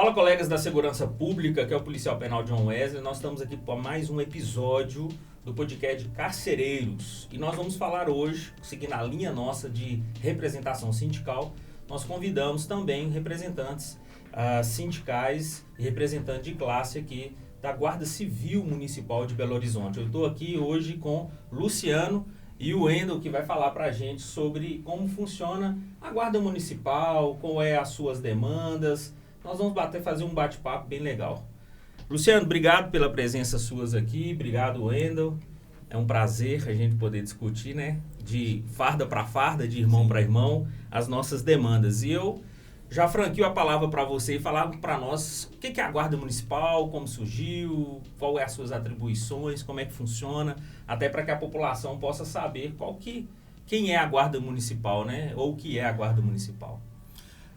Fala, colegas da Segurança Pública, que é o policial penal John Wesley. Nós estamos aqui para mais um episódio do podcast Carcereiros. E nós vamos falar hoje, seguindo a linha nossa de representação sindical, nós convidamos também representantes sindicais e representantes de classe aqui da Guarda Civil Municipal de Belo Horizonte. Eu estou aqui hoje com Luciano e o Wendel, que vai falar para a gente sobre como funciona a Guarda Municipal, qual é as suas demandas. Nós vamos fazer um bate-papo bem legal. Luciano, obrigado pela presença suas aqui, obrigado, Wendel. É um prazer a gente poder discutir, né, de farda para farda, de irmão para irmão, as nossas demandas. E eu já franquio a palavra para você e falar para nós o que é a Guarda Municipal, como surgiu, qual é as suas atribuições, como é que funciona, até para que a população possa saber quem é a Guarda Municipal, né, ou o que é a Guarda Municipal.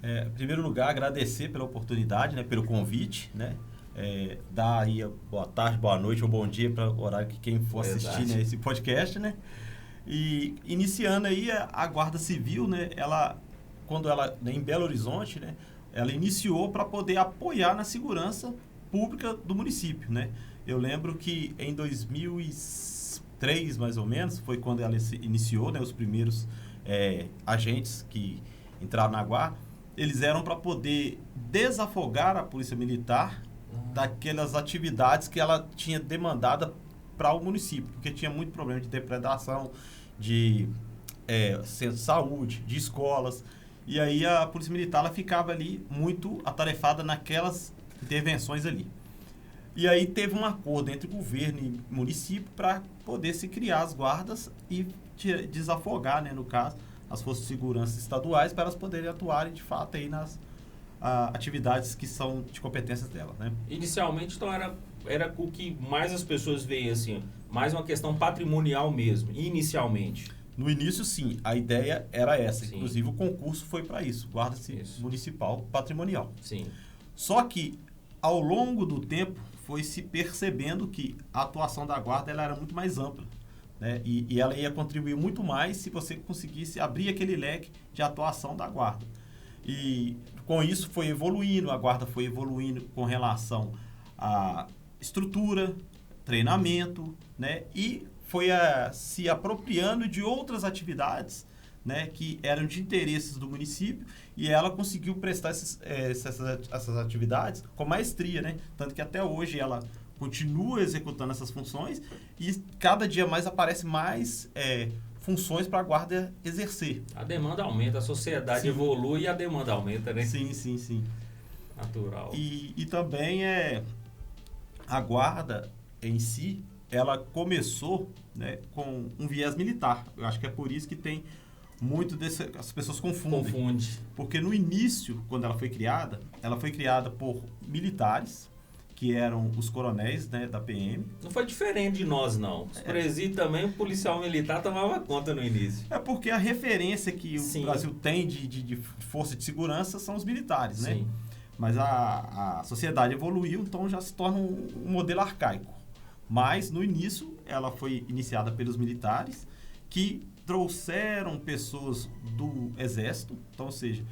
Em primeiro lugar, agradecer pela oportunidade, né, pelo convite, né, dar aí a boa tarde, boa noite ou bom dia para o horário que quem for assistir, né, esse podcast, né, e iniciando aí a Guarda Civil, né, quando ela em Belo Horizonte, né, ela iniciou para poder apoiar na segurança pública do município, né. Eu lembro que em 2003, mais ou menos, foi quando ela iniciou, né, os primeiros agentes que entraram na guarda. Eles eram para poder desafogar a Polícia Militar daquelas atividades que ela tinha demandada para o município, porque tinha muito problema de depredação, de centro de saúde, de escolas, e aí a Polícia Militar ela ficava ali muito atarefada naquelas intervenções ali. E aí teve um acordo entre o governo e o município para poder se criar as guardas e desafogar, né, no caso, as forças de segurança estaduais para elas poderem atuarem de fato aí nas atividades que são de competências delas, né? Inicialmente, então, era o que mais as pessoas veem, assim, mais uma questão patrimonial mesmo, inicialmente. No início, sim, a ideia era essa. Sim. Inclusive, o concurso foi para isso, Guarda Municipal Patrimonial. Sim. Só que, ao longo do tempo, foi se percebendo que a atuação da guarda ela era muito mais ampla. Né? E ela ia contribuir muito mais se você conseguisse abrir aquele leque de atuação da guarda. E com isso foi evoluindo, a guarda foi evoluindo com relação à estrutura, treinamento, né? E foi se apropriando de outras atividades, né? Que eram de interesses do município, e ela conseguiu prestar essas atividades com maestria, né? Tanto que até hoje ela continua executando essas funções e cada dia mais aparece mais funções para a guarda exercer. A demanda aumenta, a sociedade evolui e a demanda aumenta, né? Sim. Natural. E também a guarda em si, ela começou, né, com um viés militar. Eu acho que é por isso que tem muito as pessoas confundem. Porque no início, quando ela foi criada por militares, que eram os coronéis, né, da PM. Não foi diferente de nós, não. Os presídios também, o policial militar tomava conta no início. É porque a referência que o Brasil tem de força de segurança são os militares, né? Mas a sociedade evoluiu, então já se torna um modelo arcaico. Mas, no início, ela foi iniciada pelos militares, que trouxeram pessoas do Exército, então, ou seja,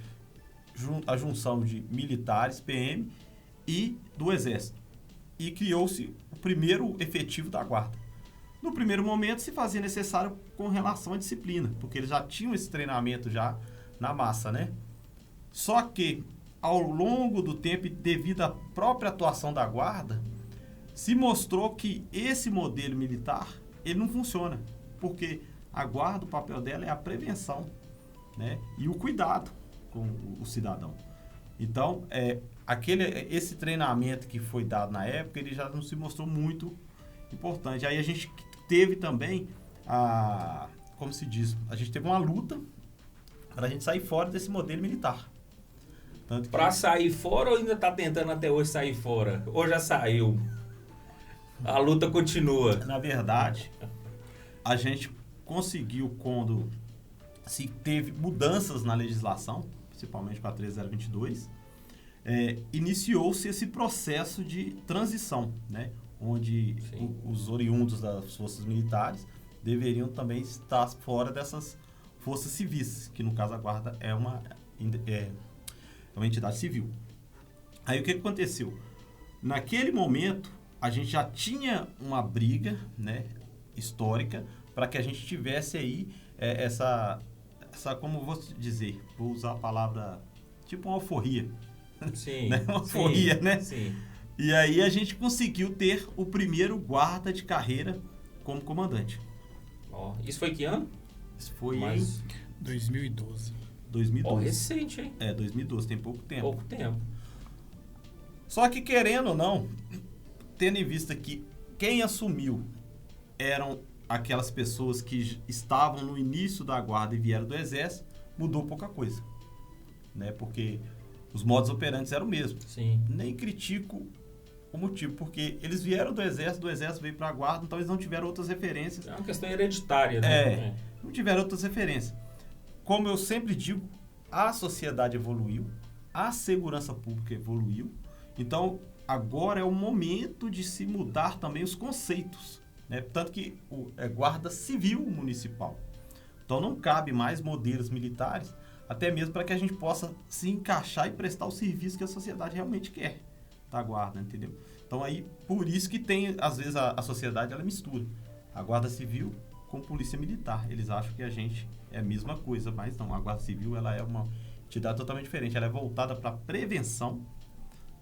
a junção de militares, PM, e do Exército. E criou-se o primeiro efetivo da guarda. No primeiro momento, se fazia necessário com relação à disciplina, porque eles já tinham esse treinamento já na massa, né? Só que, ao longo do tempo, devido à própria atuação da guarda, se mostrou que esse modelo militar, ele não funciona, porque a guarda, o papel dela é a prevenção, né? E o cuidado com o cidadão. Então, esse treinamento que foi dado na época, ele já não se mostrou muito importante. Aí a gente teve também como se diz, a gente teve uma luta para a gente sair fora desse modelo militar. Para sair fora ou ainda está tentando até hoje sair fora? Ou já saiu? A luta continua. Na verdade, a gente conseguiu, quando se teve mudanças na legislação, principalmente com a 13022, iniciou-se esse processo de transição, né? Onde os oriundos das forças militares deveriam também estar fora dessas forças civis, que no caso a guarda é uma entidade civil. Aí o que aconteceu? Naquele momento, a gente já tinha uma briga, né, histórica para que a gente tivesse aí essa, como vou dizer, vou usar a palavra, tipo uma alforria. Sim, Né? Uma alforria, sim, né? Sim. E aí a gente conseguiu ter o primeiro guarda de carreira como comandante. Isso foi que ano? Isso foi em 2012. 2012. Recente, hein? 2012, tem pouco tempo. Pouco tempo. Só que, querendo ou não, tendo em vista que quem assumiu eram aquelas pessoas que estavam no início da guarda e vieram do exército, mudou pouca coisa, né? Porque os modus operantes eram o mesmo. Sim. Nem critico o motivo, porque eles vieram do exército veio para a guarda, então eles não tiveram outras referências. É uma questão hereditária, né? Não tiveram outras referências. Como eu sempre digo, a sociedade evoluiu, a segurança pública evoluiu, então agora é o momento de se mudar também os conceitos, né? Tanto que é guarda civil municipal. Então não cabe mais modelos militares, até mesmo para que a gente possa se encaixar e prestar o serviço que a sociedade realmente quer da guarda, entendeu? Então aí, por isso que tem, às vezes, a sociedade, ela mistura a guarda civil com polícia militar. Eles acham que a gente é a mesma coisa, mas não. A guarda civil, ela é uma entidade totalmente diferente. Ela é voltada para a prevenção,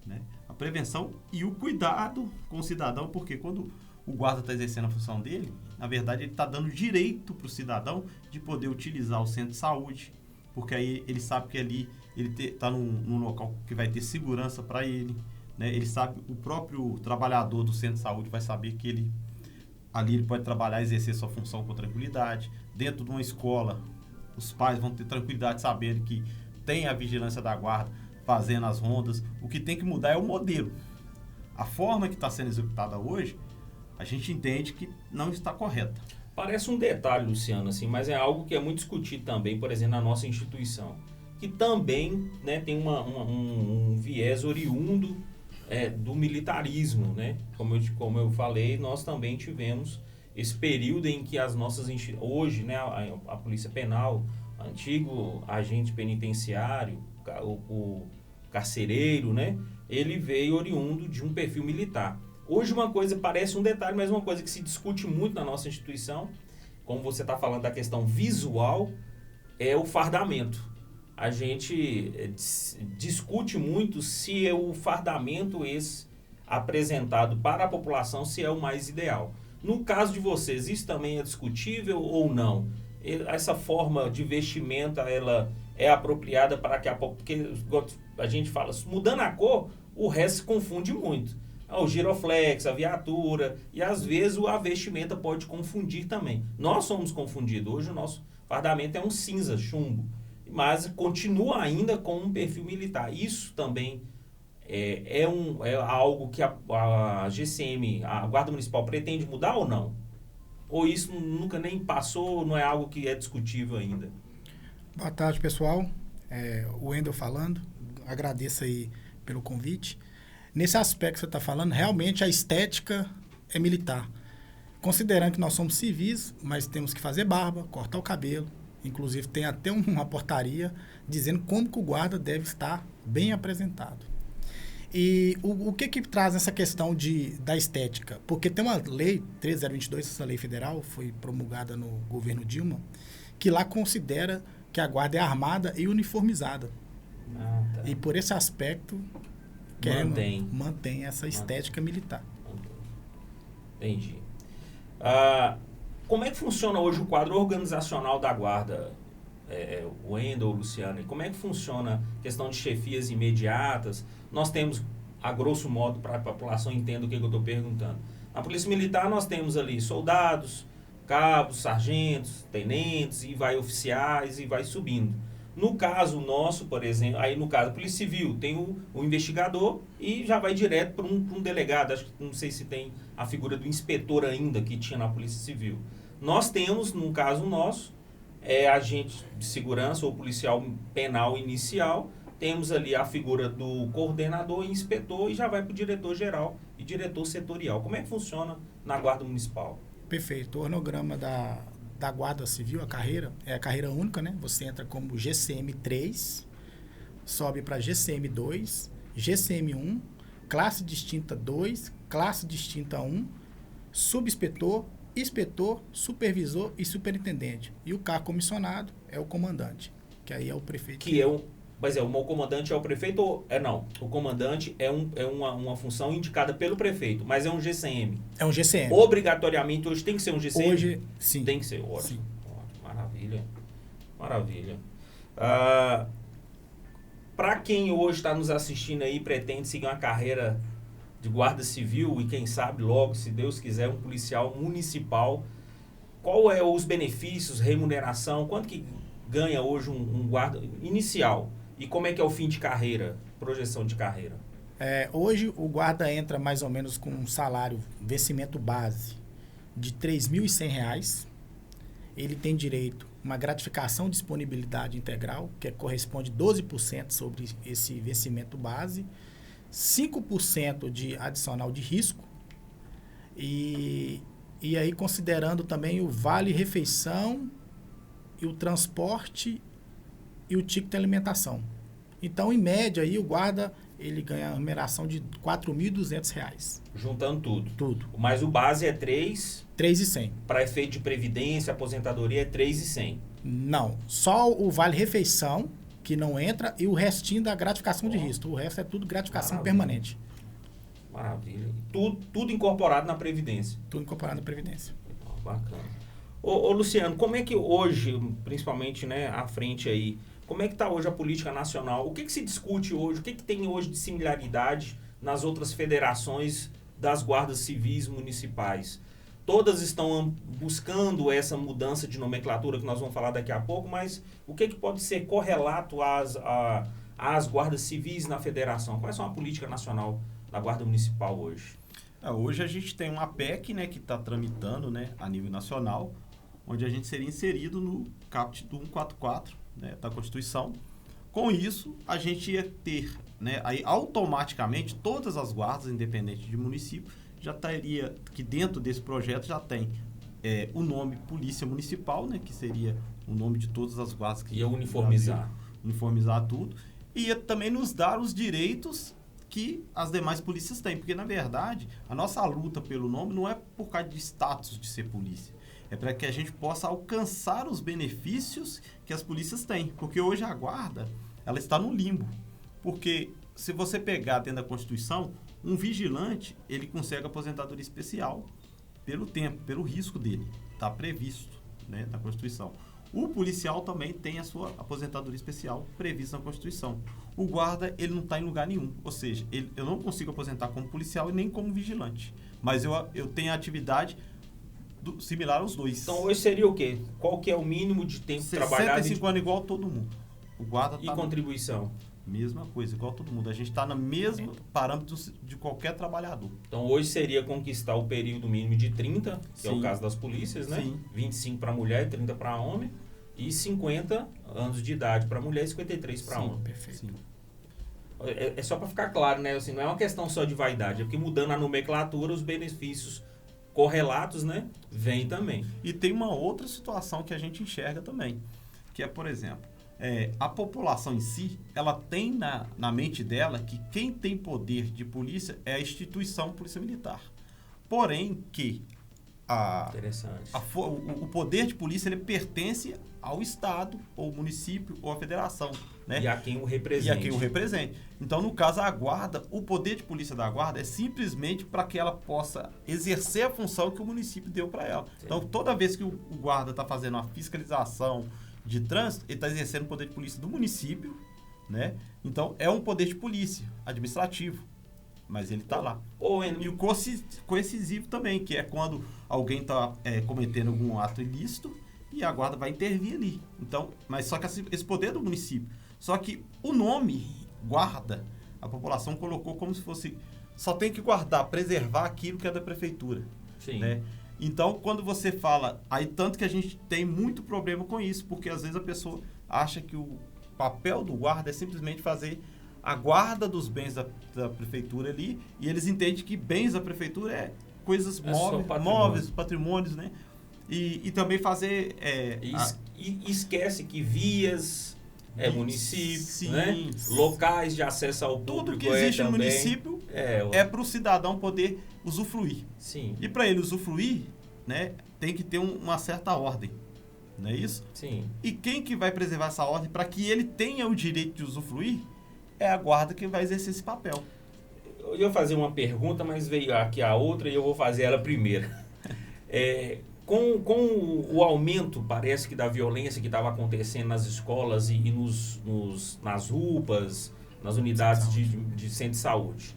né? A prevenção e o cuidado com o cidadão, porque quando o guarda está exercendo a função dele, na verdade, ele está dando direito para o cidadão de poder utilizar o centro de saúde, porque aí ele sabe que ali ele está num local que vai ter segurança para ele, né? Ele sabe, o próprio trabalhador do centro de saúde vai saber que ali ele pode trabalhar e exercer sua função com tranquilidade. Dentro de uma escola, os pais vão ter tranquilidade sabendo que tem a vigilância da guarda fazendo as rondas. O que tem que mudar é o modelo. A forma que está sendo executada hoje, a gente entende que não está correta. Parece um detalhe, Luciano, assim, mas é algo que é muito discutido também, por exemplo, na nossa instituição, que também, né, tem um viés oriundo do militarismo, né? Como eu falei, nós também tivemos esse período em que as nossas hoje, né, a Polícia Penal, antigo agente penitenciário, o carcereiro, né, ele veio oriundo de um perfil militar. Hoje uma coisa parece um detalhe, mas uma coisa que se discute muito na nossa instituição, como você está falando da questão visual, é o fardamento. A gente discute muito se é o fardamento esse apresentado para a população, se é o mais ideal. No caso de vocês, isso também é discutível ou não? Essa forma de vestimenta, ela é apropriada para que porque a gente fala, mudando a cor, o resto se confunde muito. O giroflex, a viatura, e às vezes a vestimenta pode confundir também. Nós somos confundidos. Hoje o nosso fardamento é um cinza, chumbo, mas continua ainda com um perfil militar. Isso também é algo que a GCM, a Guarda Municipal, pretende mudar ou não? Ou isso nunca nem passou, não é algo que é discutível ainda? Boa tarde, pessoal. O Wendel falando. Agradeço aí pelo convite. Nesse aspecto que você está falando, realmente a estética é militar. Considerando que nós somos civis, mas temos que fazer barba, cortar o cabelo. Inclusive, tem até uma portaria dizendo como que o guarda deve estar bem apresentado. E o que traz essa questão da estética? Porque tem uma lei, 13022, essa lei federal, foi promulgada no governo Dilma, que lá considera que a guarda é armada e uniformizada. Tá. E por esse aspecto, mantém essa estética militar. Entendi. Como é que funciona hoje o quadro organizacional da guarda, Wendel, Luciano? Como é que funciona a questão de chefias imediatas? Nós temos, a grosso modo, para a população entender o que eu estou perguntando. Na Polícia Militar nós temos ali soldados, cabos, sargentos, tenentes, e vai oficiais, e vai subindo. No caso nosso, por exemplo, aí no caso da Polícia Civil, tem o investigador e já vai direto para um delegado. Acho que não sei se tem a figura do inspetor ainda que tinha na Polícia Civil. Nós temos, no caso nosso, agente de segurança ou policial penal inicial, temos ali a figura do coordenador e inspetor e já vai para o diretor-geral e diretor setorial. Como é que funciona na Guarda Municipal? Perfeito. O organograma da Guarda Civil, a carreira, é a carreira única, né? Você entra como GCM 3, sobe para GCM 2 GCM1, classe distinta 2, classe distinta 1, subinspetor, inspetor, supervisor e superintendente. E o cargo comissionado é o comandante, que aí é o prefeito. Mas o comandante é o prefeito ou... Não, o comandante é uma função indicada pelo prefeito, mas é um GCM. É um GCM. Obrigatoriamente hoje tem que ser um GCM? Hoje, sim. Tem que ser, ótimo. Sim. Maravilha. Maravilha. Para quem hoje está nos assistindo aí, pretende seguir uma carreira de guarda civil e quem sabe logo, se Deus quiser, um policial municipal, qual é os benefícios, remuneração, quanto que ganha hoje um guarda inicial? E como é que é o fim de carreira, projeção de carreira? Hoje o guarda entra mais ou menos com um salário, vencimento base de R$ 3.100. Ele tem direito a uma gratificação de disponibilidade integral, que corresponde 12% sobre esse vencimento base, 5% de adicional de risco, e aí considerando também o vale-refeição, e o transporte e o ticket de alimentação. Então, em média, aí, o guarda ele ganha a remuneração de R$ 4.200. Juntando tudo? Tudo. Mas o base é 3.100. Para efeito de previdência, aposentadoria é 3.100. Não, só o vale-refeição, que não entra, e o restinho da gratificação de risco. O resto é tudo gratificação permanente. Maravilha. Tudo incorporado na previdência? Tudo incorporado na previdência. Bacana. Ô Luciano, como é que hoje, principalmente, né, à frente aí, como é que está hoje a política nacional? O que se discute hoje? O que tem hoje de similaridade nas outras federações das guardas civis municipais? Todas estão buscando essa mudança de nomenclatura que nós vamos falar daqui a pouco, mas o que pode ser correlato às guardas civis na federação? Qual é a política nacional da guarda municipal hoje? Hoje a gente tem uma PEC, né, que está tramitando, né, a nível nacional, onde a gente seria inserido no caput do 144, né, da Constituição. Com isso, a gente ia ter, né, aí automaticamente todas as guardas, independente de município, já teria, que dentro desse projeto já tem o nome Polícia Municipal, né, que seria o nome de todas as guardas que ia uniformizar tudo, e ia também nos dar os direitos que as demais polícias têm, porque na verdade a nossa luta pelo nome não é por causa de status de ser polícia, é para que a gente possa alcançar os benefícios que as polícias têm, porque hoje a guarda ela está no limbo, porque se você pegar dentro da Constituição, um vigilante ele consegue aposentadoria especial pelo tempo, pelo risco dele, está previsto, né, na Constituição. O policial também tem a sua aposentadoria especial prevista na Constituição. O guarda, ele não está em lugar nenhum. Ou seja, eu não consigo aposentar como policial e nem como vigilante. Mas eu tenho a atividade similar aos dois. Então, hoje seria o quê? Qual que é o mínimo de tempo trabalhado? 65 anos igual a todo mundo. O guarda e contribuição? Mesma coisa, igual a todo mundo. A gente está no mesmo parâmetro de qualquer trabalhador. Então, hoje seria conquistar o período mínimo de 30, que Sim. é o caso das polícias, né? Sim. 25 para mulher e 30 para homem. E 50 anos de idade para mulher e 53 para homem. Perfeito. Sim. É só para ficar claro, né? Assim, não é uma questão só de vaidade, é porque mudando a nomenclatura, os benefícios correlatos, né, vêm também. E tem uma outra situação que a gente enxerga também, que é, por exemplo, a população em si, ela tem na mente dela que quem tem poder de polícia é a instituição Polícia Militar. Porém, que o poder de polícia ele pertence ao Estado, ou município, ou à federação. Né? E a quem o represente. Então, no caso, a guarda, o poder de polícia da guarda é simplesmente para que ela possa exercer a função que o município deu para ela. Sim. Então, toda vez que o guarda está fazendo uma fiscalização de trânsito, ele está exercendo o poder de polícia do município, né? Então, é um poder de polícia administrativo, mas ele está lá. E o coercitivo também, que é quando alguém está cometendo algum ato ilícito e a guarda vai intervir ali. Então, mas só que esse poder é do município. Só que o nome guarda, a população colocou como se fosse... Só tem que guardar, preservar aquilo que é da prefeitura. Sim. Né? Então, quando você fala... Aí, tanto que a gente tem muito problema com isso, porque às vezes a pessoa acha que o papel do guarda é simplesmente fazer a guarda dos bens da prefeitura ali, e eles entendem que bens da prefeitura é coisas móveis, patrimônios, né? E também fazer... E esquece que vias, É município, Sim. né? Locais de acesso ao público. Tudo que existe no também, município é para o cidadão poder usufruir. Sim. E para ele usufruir, né, tem que ter uma certa ordem. Não é isso? Sim. E quem que vai preservar essa ordem para que ele tenha o direito de usufruir é a guarda que vai exercer esse papel. Eu ia fazer uma pergunta, mas veio aqui a outra e eu vou fazer ela primeiro. Com o aumento, parece que da violência que estava acontecendo nas escolas e nas UPAs, nas unidades de centro de saúde,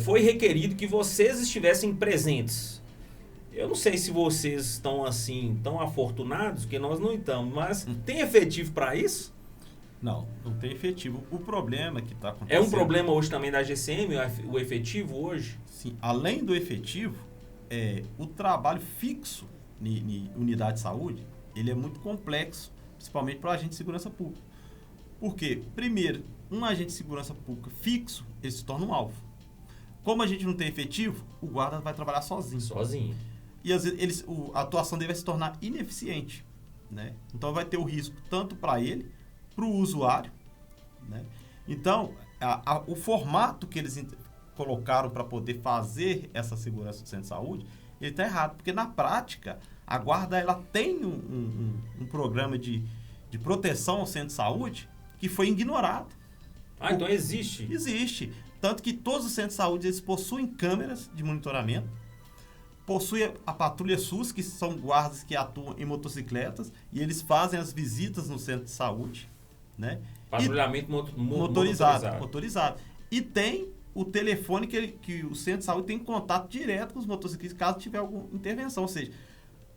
foi requerido que vocês estivessem presentes. Eu não sei se vocês estão assim, tão afortunados, que nós não estamos, mas tem efetivo para isso? Não tem efetivo. O problema que está acontecendo... É um problema hoje também da GCM, o efetivo hoje? Sim, além do efetivo, o trabalho fixo em unidade de saúde, ele é muito complexo, principalmente para o agente de segurança pública. Porque, primeiro, um agente de segurança pública fixo, ele se torna um alvo. Como a gente não tem efetivo, o guarda vai trabalhar sozinho. E às vezes a atuação dele vai se tornar ineficiente, né? Então vai ter o risco tanto para ele, para o usuário, né? Então, o formato que eles colocaram para poder fazer essa segurança do centro de saúde, ele está errado, porque na prática a guarda ela tem um programa de proteção ao centro de saúde que foi ignorado. Então existe? Existe. Tanto que todos os centros de saúde eles possuem câmeras de monitoramento, possuem a patrulha SUS, que são guardas que atuam em motocicletas, e eles fazem as visitas no centro de saúde, né? Patrulhamento motorizado. E tem o telefone que o centro de saúde tem contato direto com os motociclistas caso tiver alguma intervenção. Ou seja,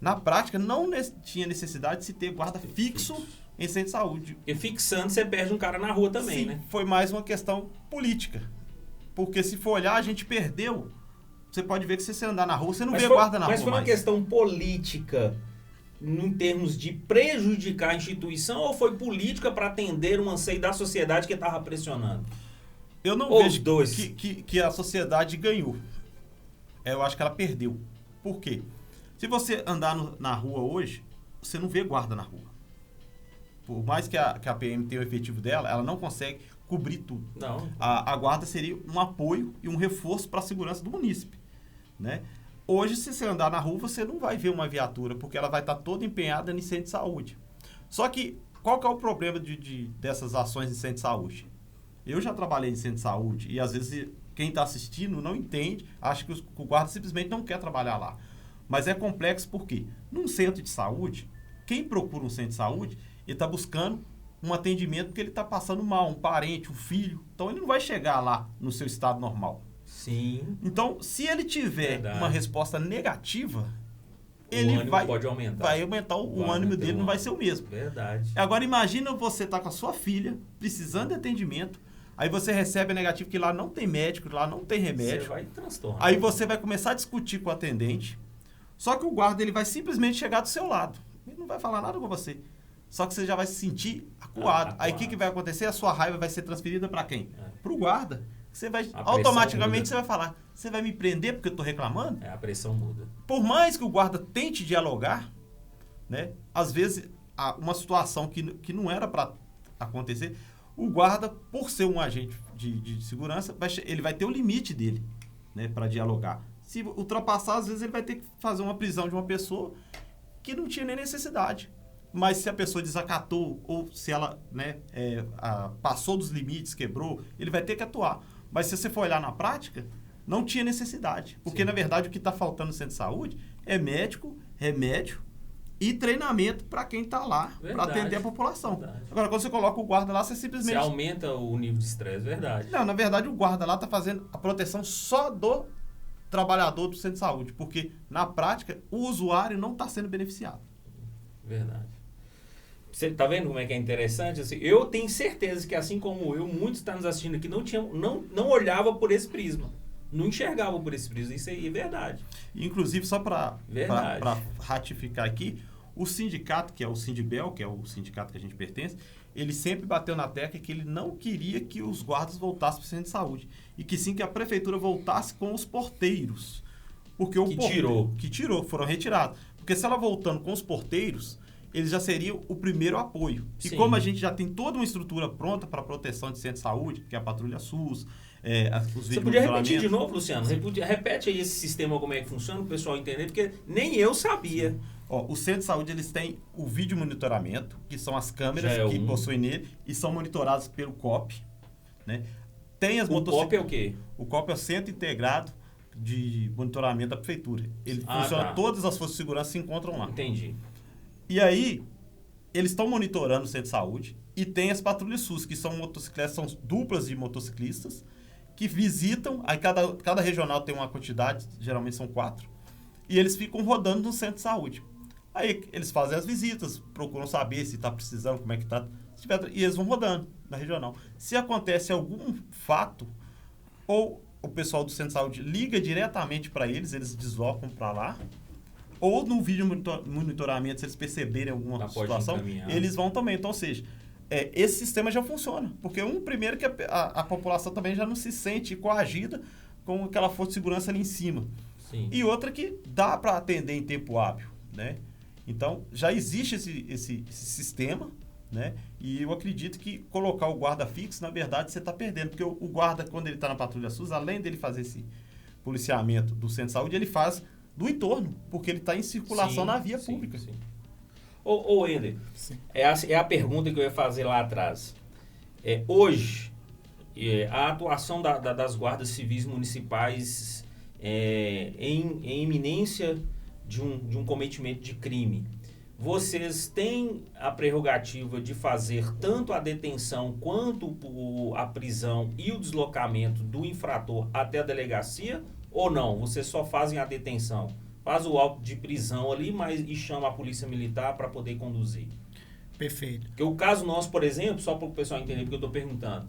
na prática não tinha necessidade de se ter guarda fixo em centro de saúde. Porque fixando você perde um cara na rua também, né? Foi mais uma questão política. Porque se for olhar, a gente perdeu. Você pode ver que se você andar na rua, você não vê guarda na rua. Mas foi uma questão política em termos de prejudicar a instituição ou foi política para atender um anseio da sociedade que estava pressionando? Eu não vejo que a sociedade ganhou. Eu acho que ela perdeu. Por quê? Se você andar na rua hoje, você não vê guarda na rua. Por mais que a PM tenha o efetivo dela, ela não consegue cobrir tudo. Não. A guarda seria um apoio e um reforço para a segurança do munícipe, né? Hoje, se você andar na rua, você não vai ver uma viatura, porque ela vai estar toda empenhada em centro de saúde. Só que, qual que é o problema dessas ações em centro de saúde? Eu já trabalhei em centro de saúde e, às vezes, quem está assistindo não entende, acha que o guarda simplesmente não quer trabalhar lá. Mas é complexo porque, num centro de saúde, quem procura um centro de saúde, ele está buscando um atendimento porque ele está passando mal, um parente, um filho. Então, ele não vai chegar lá no seu estado normal. Sim. Então, se ele tiver uma resposta negativa, pode aumentar. Vai aumentar o ânimo dele, não vai ser o mesmo. Verdade. Agora, imagina você estar com a sua filha, precisando de atendimento, aí você recebe a negativa que lá não tem médico, lá não tem remédio. Você vai transtornar. Aí você vai começar a discutir com o atendente, só que o guarda ele vai simplesmente chegar do seu lado. Ele não vai falar nada com você. Só que você já vai se sentir acuado. Aí o que vai acontecer? A sua raiva vai ser transferida para quem? Para o guarda. Você vai automaticamente você vai falar, você vai me prender porque eu estou reclamando? A pressão muda. Por mais que o guarda tente dialogar, né? Às vezes uma situação que não era para acontecer, o guarda, por ser um agente de segurança, ele vai ter o limite dele, né, para dialogar. Se ultrapassar, às vezes ele vai ter que fazer uma prisão de uma pessoa que não tinha nem necessidade. Mas se a pessoa desacatou ou se ela, né, passou dos limites, quebrou, ele vai ter que atuar. Mas se você for olhar na prática, não tinha necessidade. Porque, na verdade, o que está faltando no centro de saúde é médico, remédio e treinamento para quem está lá para atender a população. Verdade. Agora, quando você coloca o guarda lá, você simplesmente... Você aumenta o nível de estresse, verdade. Não, na verdade, o guarda lá está fazendo a proteção só do trabalhador do centro de saúde. Porque, na prática, o usuário não está sendo beneficiado. Verdade. Você tá vendo como é que é interessante? Assim, eu tenho certeza que, assim como eu, muitos estão nos assistindo aqui não olhava por esse prisma. Não enxergavam por esse prisma. Isso aí é verdade. Inclusive, só para ratificar aqui, o sindicato, que é o Sindibel, que é o sindicato que a gente pertence, ele sempre bateu na tecla que ele não queria que os guardas voltassem para o centro de saúde. E que sim que a prefeitura voltasse com os porteiros. Porque foram retirados. Porque se ela voltando com os porteiros, eles já seriam o primeiro apoio. E como a gente já tem toda uma estrutura pronta para proteção de centro de saúde, que é a Patrulha SUS, os Você podia repetir de novo, Luciano? Repete aí esse sistema, como é que funciona, para o pessoal entender, porque nem eu sabia. O centro de saúde, eles têm o vídeo monitoramento, que são as câmeras que possuem nele e são monitoradas pelo COP. Né? Tem as o COP é o quê? O COP é o Centro Integrado de Monitoramento da Prefeitura. Ele funciona, todas as forças de segurança se encontram lá. Entendi. E aí, eles estão monitorando o centro de saúde e tem as patrulhas SUS, que são motocicletas, são duplas de motociclistas, que visitam, aí cada regional tem uma quantidade, geralmente são 4, e eles ficam rodando no centro de saúde. Aí eles fazem as visitas, procuram saber se está precisando, como é que está, e eles vão rodando na regional. Se acontece algum fato, ou o pessoal do centro de saúde liga diretamente para eles deslocam para lá, ou no vídeo monitoramento, se eles perceberem alguma situação, eles vão também. Então, ou seja, esse sistema já funciona. Porque, primeiro, que a população também já não se sente coagida com aquela força de segurança ali em cima. Sim. E outra que dá para atender em tempo hábil, né? Então, já existe esse sistema, né? E eu acredito que colocar o guarda fixo, na verdade, você está perdendo. Porque o guarda, quando ele está na Patrulha SUS, além dele fazer esse policiamento do centro de saúde, ele faz do entorno, porque ele está em circulação na via pública. Sim. Ô Ender, é a pergunta que eu ia fazer lá atrás. Hoje, a atuação das guardas civis municipais em iminência de um cometimento de crime, vocês têm a prerrogativa de fazer tanto a detenção quanto a prisão e o deslocamento do infrator até a delegacia? Ou não? Vocês só fazem a detenção? Faz o auto de prisão ali, e chama a polícia militar para poder conduzir? Perfeito. Porque o caso nosso, por exemplo, só para o pessoal entender porque eu estou perguntando,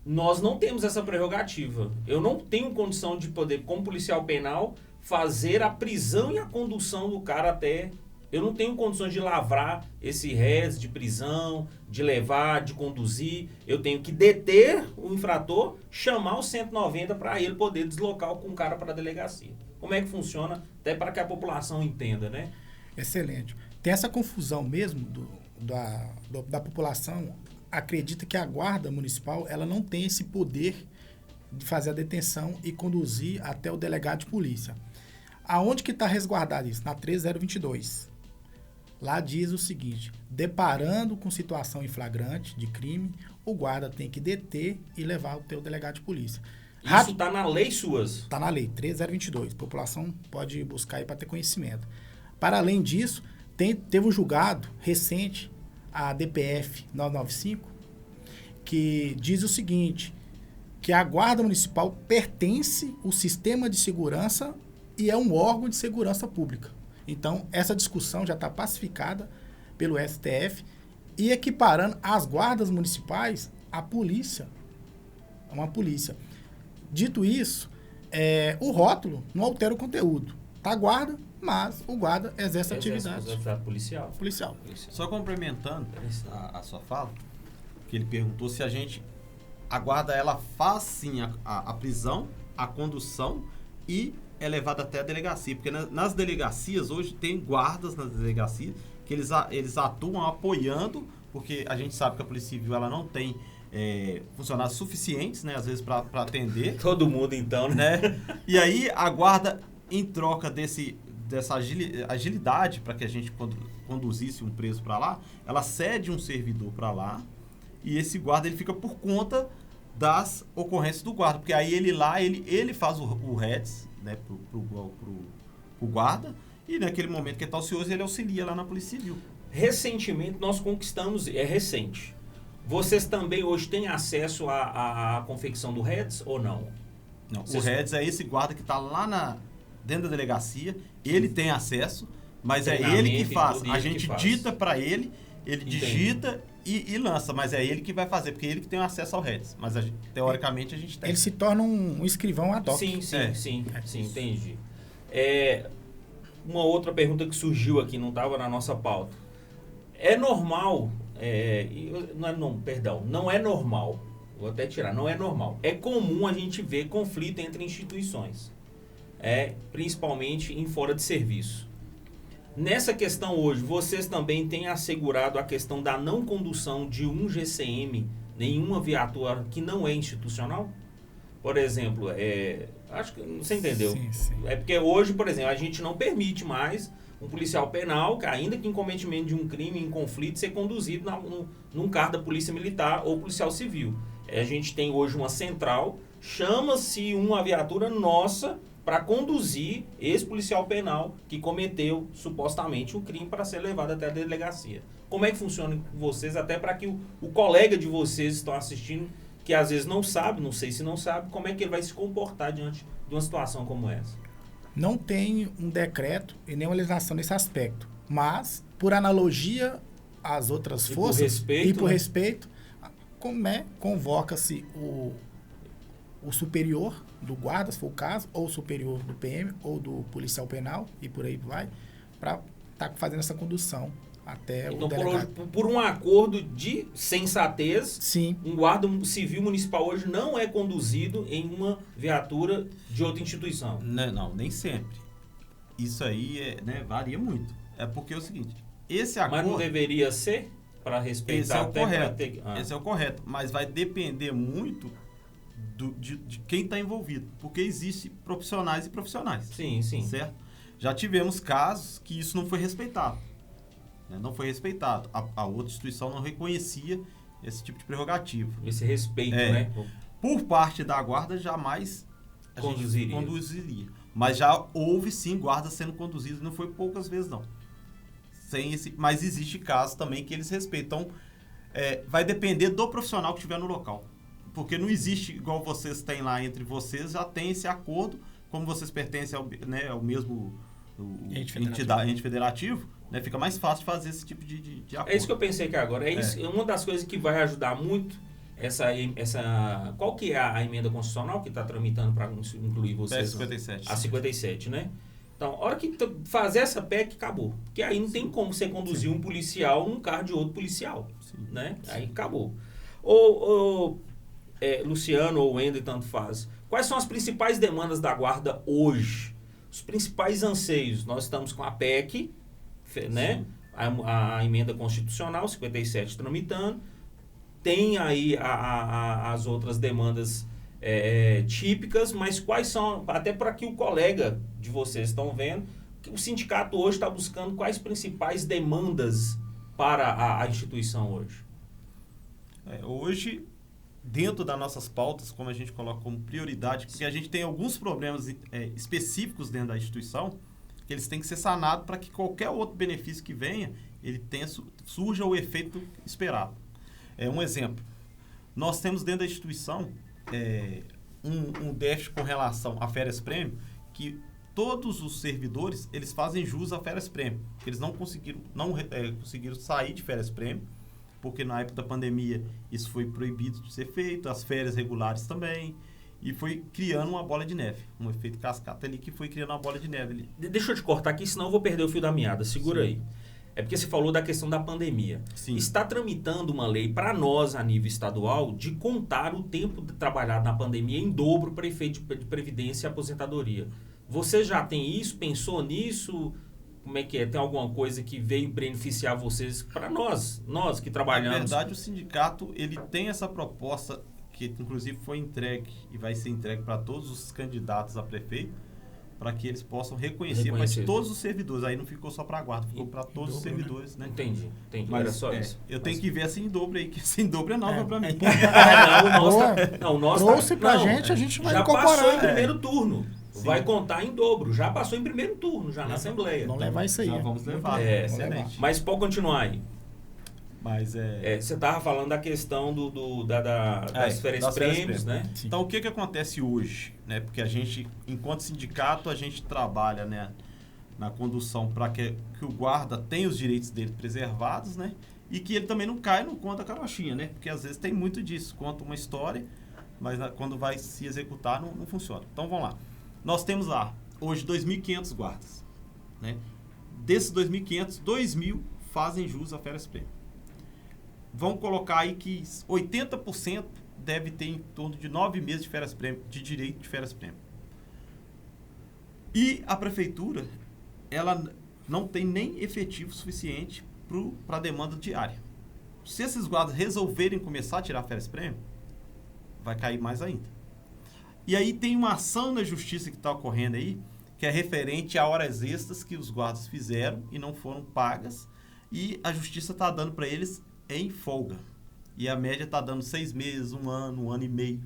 nós não temos essa prerrogativa. Eu não tenho condição de poder, como policial penal, fazer a prisão e a condução do cara até... Eu não tenho condições de lavrar esse res de prisão, de levar, de conduzir. Eu tenho que deter o infrator, chamar o 190 para ele poder deslocar com o cara para a delegacia. Como é que funciona? Até para que a população entenda, né? Excelente. Tem essa confusão mesmo da população. Acredita que a guarda municipal ela não tem esse poder de fazer a detenção e conduzir até o delegado de polícia. Aonde que está resguardado isso? Na 13022. Lá diz o seguinte: deparando com situação em flagrante de crime, o guarda tem que deter e levar o teu delegado de polícia. Isso está na lei suas? Está na lei, 13022. A população pode buscar aí para ter conhecimento. Para além disso, teve um julgado recente, a DPF 995, que diz o seguinte, que a Guarda Municipal pertence ao sistema de segurança e é um órgão de segurança pública. Então, essa discussão já está pacificada pelo STF e equiparando as guardas municipais à polícia. Uma polícia. Dito isso, o rótulo não altera o conteúdo. Tá guarda, mas o guarda exerce atividade policial. Só complementando a sua fala, que ele perguntou se a guarda ela faz sim a prisão, a condução e é levada até a delegacia. Porque nas delegacias, hoje tem guardas nas delegacias que eles atuam apoiando, porque a gente sabe que a Polícia Civil ela não tem funcionários suficientes, né, às vezes para atender. Todo mundo então, né? E aí a guarda, em troca dessa agilidade para que a gente conduzisse um preso para lá, ela cede um servidor para lá e esse guarda ele fica por conta das ocorrências do guarda, porque aí ele faz o REDS, né, pro guarda, e naquele momento que ele está ocioso ele auxilia lá na Polícia Civil. Recentemente nós conquistamos, recente, vocês também hoje têm acesso à confecção do REDS ou não? Não, o REDS é esse guarda que está lá dentro da delegacia, ele tem acesso, mas é ele que faz. A gente dita para ele digita e lança, mas é ele que vai fazer, porque é ele que tem acesso ao REDS. Mas teoricamente a gente tem. Ele se torna um escrivão ad hoc. Sim, entendi. Uma outra pergunta que surgiu aqui, não estava na nossa pauta. É normal, não é normal, vou até tirar, não é normal. É comum a gente ver conflito entre instituições, principalmente em fora de serviço. Nessa questão hoje, vocês também têm assegurado a questão da não condução de um GCM, nenhuma viatura que não é institucional? Por exemplo, acho que você entendeu. Sim. É porque hoje, por exemplo, a gente não permite mais um policial penal, que ainda que em cometimento de um crime, em conflito, ser conduzido num carro da Polícia Militar ou Policial Civil. A gente tem hoje uma central, chama-se uma viatura nossa para conduzir esse policial penal que cometeu supostamente um crime para ser levado até a delegacia. Como é que funciona com vocês, até para que o colega de vocês que estão assistindo, que às vezes não sabe, não sei se não sabe, como é que ele vai se comportar diante de uma situação como essa? Não tem um decreto e nem uma legislação nesse aspecto, mas, por analogia às outras forças e por respeito, convoca-se o superior do guarda, se for o caso, ou o superior do PM, ou do policial penal, e por aí vai, para estar fazendo essa condução até então, o delegado. Por um acordo de sensatez, sim, um guarda civil municipal hoje não é conduzido em uma viatura de outra instituição. Não, nem sempre. Isso aí varia muito. É porque é o seguinte, esse acordo... Mas não deveria ser para respeitar... Esse é o correto. Esse é o correto, mas vai depender muito de quem está envolvido, porque existem profissionais e profissionais. Sim. Certo? Já tivemos casos que isso não foi respeitado. Não foi respeitado. A outra instituição não reconhecia esse tipo de prerrogativa. Esse respeito, né? Por parte da guarda, jamais a gente conduziria. Mas já houve, sim, guardas sendo conduzidos, não foi poucas vezes, não. Mas existe casos também que eles respeitam. Então, vai depender do profissional que estiver no local. Porque não existe, igual vocês têm lá entre vocês, já tem esse acordo, como vocês pertencem ao mesmo ente federativo, fica mais fácil de fazer esse tipo de acordo. É isso que eu pensei que agora. Isso, uma das coisas que vai ajudar muito qual que é a emenda constitucional que está tramitando para incluir vocês? A 57. A 57, né? Então, a hora que fazer essa PEC, acabou. Porque aí não tem como você conduzir um policial num carro de outro policial. Sim. Né? Aí acabou. Luciano ou Wendel, tanto faz. Quais são as principais demandas da guarda hoje? Os principais anseios. Nós estamos com a PEC, né? A emenda constitucional 57 tramitando. Tem aí as outras demandas típicas, mas quais são, até para que o colega de vocês estão vendo, que o sindicato hoje está buscando quais principais demandas para a instituição hoje? Hoje, dentro das nossas pautas, como a gente coloca como prioridade, porque a gente tem alguns problemas específicos dentro da instituição, que eles têm que ser sanados para que qualquer outro benefício que venha, ele surja o efeito esperado. Um exemplo, nós temos dentro da instituição um déficit com relação a férias-prêmio, que todos os servidores, eles fazem jus a férias-prêmio. Eles não conseguiram sair de férias-prêmio, porque na época da pandemia isso foi proibido de ser feito, as férias regulares também, e foi criando uma bola de neve, um efeito cascata ali que foi criando uma bola de neve ali. Deixa eu te cortar aqui, senão eu vou perder o fio da meada, segura aí. É porque você falou da questão da pandemia. Sim. Está tramitando uma lei para nós, a nível estadual, de contar o tempo de trabalhado na pandemia em dobro para efeito de previdência e aposentadoria. Você já tem isso? Pensou nisso? Como é que é? Tem alguma coisa que veio beneficiar vocês? Para nós que trabalhamos... Na verdade, o sindicato ele tem essa proposta que, inclusive, foi entregue e vai ser entregue para todos os candidatos a prefeito, para que eles possam reconhecer, mas todos os servidores, aí não ficou só para a guarda, ficou para todos os servidores, né? Entendi. Mas era só isso. Eu tenho que ver essa em dobro aí, que essa em dobro é nova para mim. O nosso trouxe pra gente, a gente vai incorporar. Já passou em primeiro turno. Sim. Vai contar em dobro. Já passou em primeiro turno, já na Assembleia. Vamos levar isso aí. Já vamos levar. Excelente. Mas pode continuar aí. Mas você estava falando da questão das férias-prêmios, né? Sim. Então, o que acontece hoje? Né? Porque a gente, enquanto sindicato, a gente trabalha, né, na condução para que o guarda tenha os direitos dele preservados, né? E que ele também não caia no conto da carochinha, né? Porque às vezes tem muito disso. Conta uma história, mas quando vai se executar não funciona. Então, vamos lá. Nós temos lá, hoje, 2.500 guardas. Né? Desses 2.500, 2.000 fazem jus a férias-prêmio. Vamos colocar aí que 80% deve ter em torno de 9 meses de férias-prêmio, de direito de férias-prêmio. E a prefeitura, ela não tem nem efetivo suficiente para a demanda diária. Se esses guardas resolverem começar a tirar férias prêmio, vai cair mais ainda. E aí tem uma ação na justiça que está ocorrendo aí, que é referente a horas extras que os guardas fizeram e não foram pagas, e a justiça está dando para eles em folga. E a média está dando 6 meses, 1 ano e meio.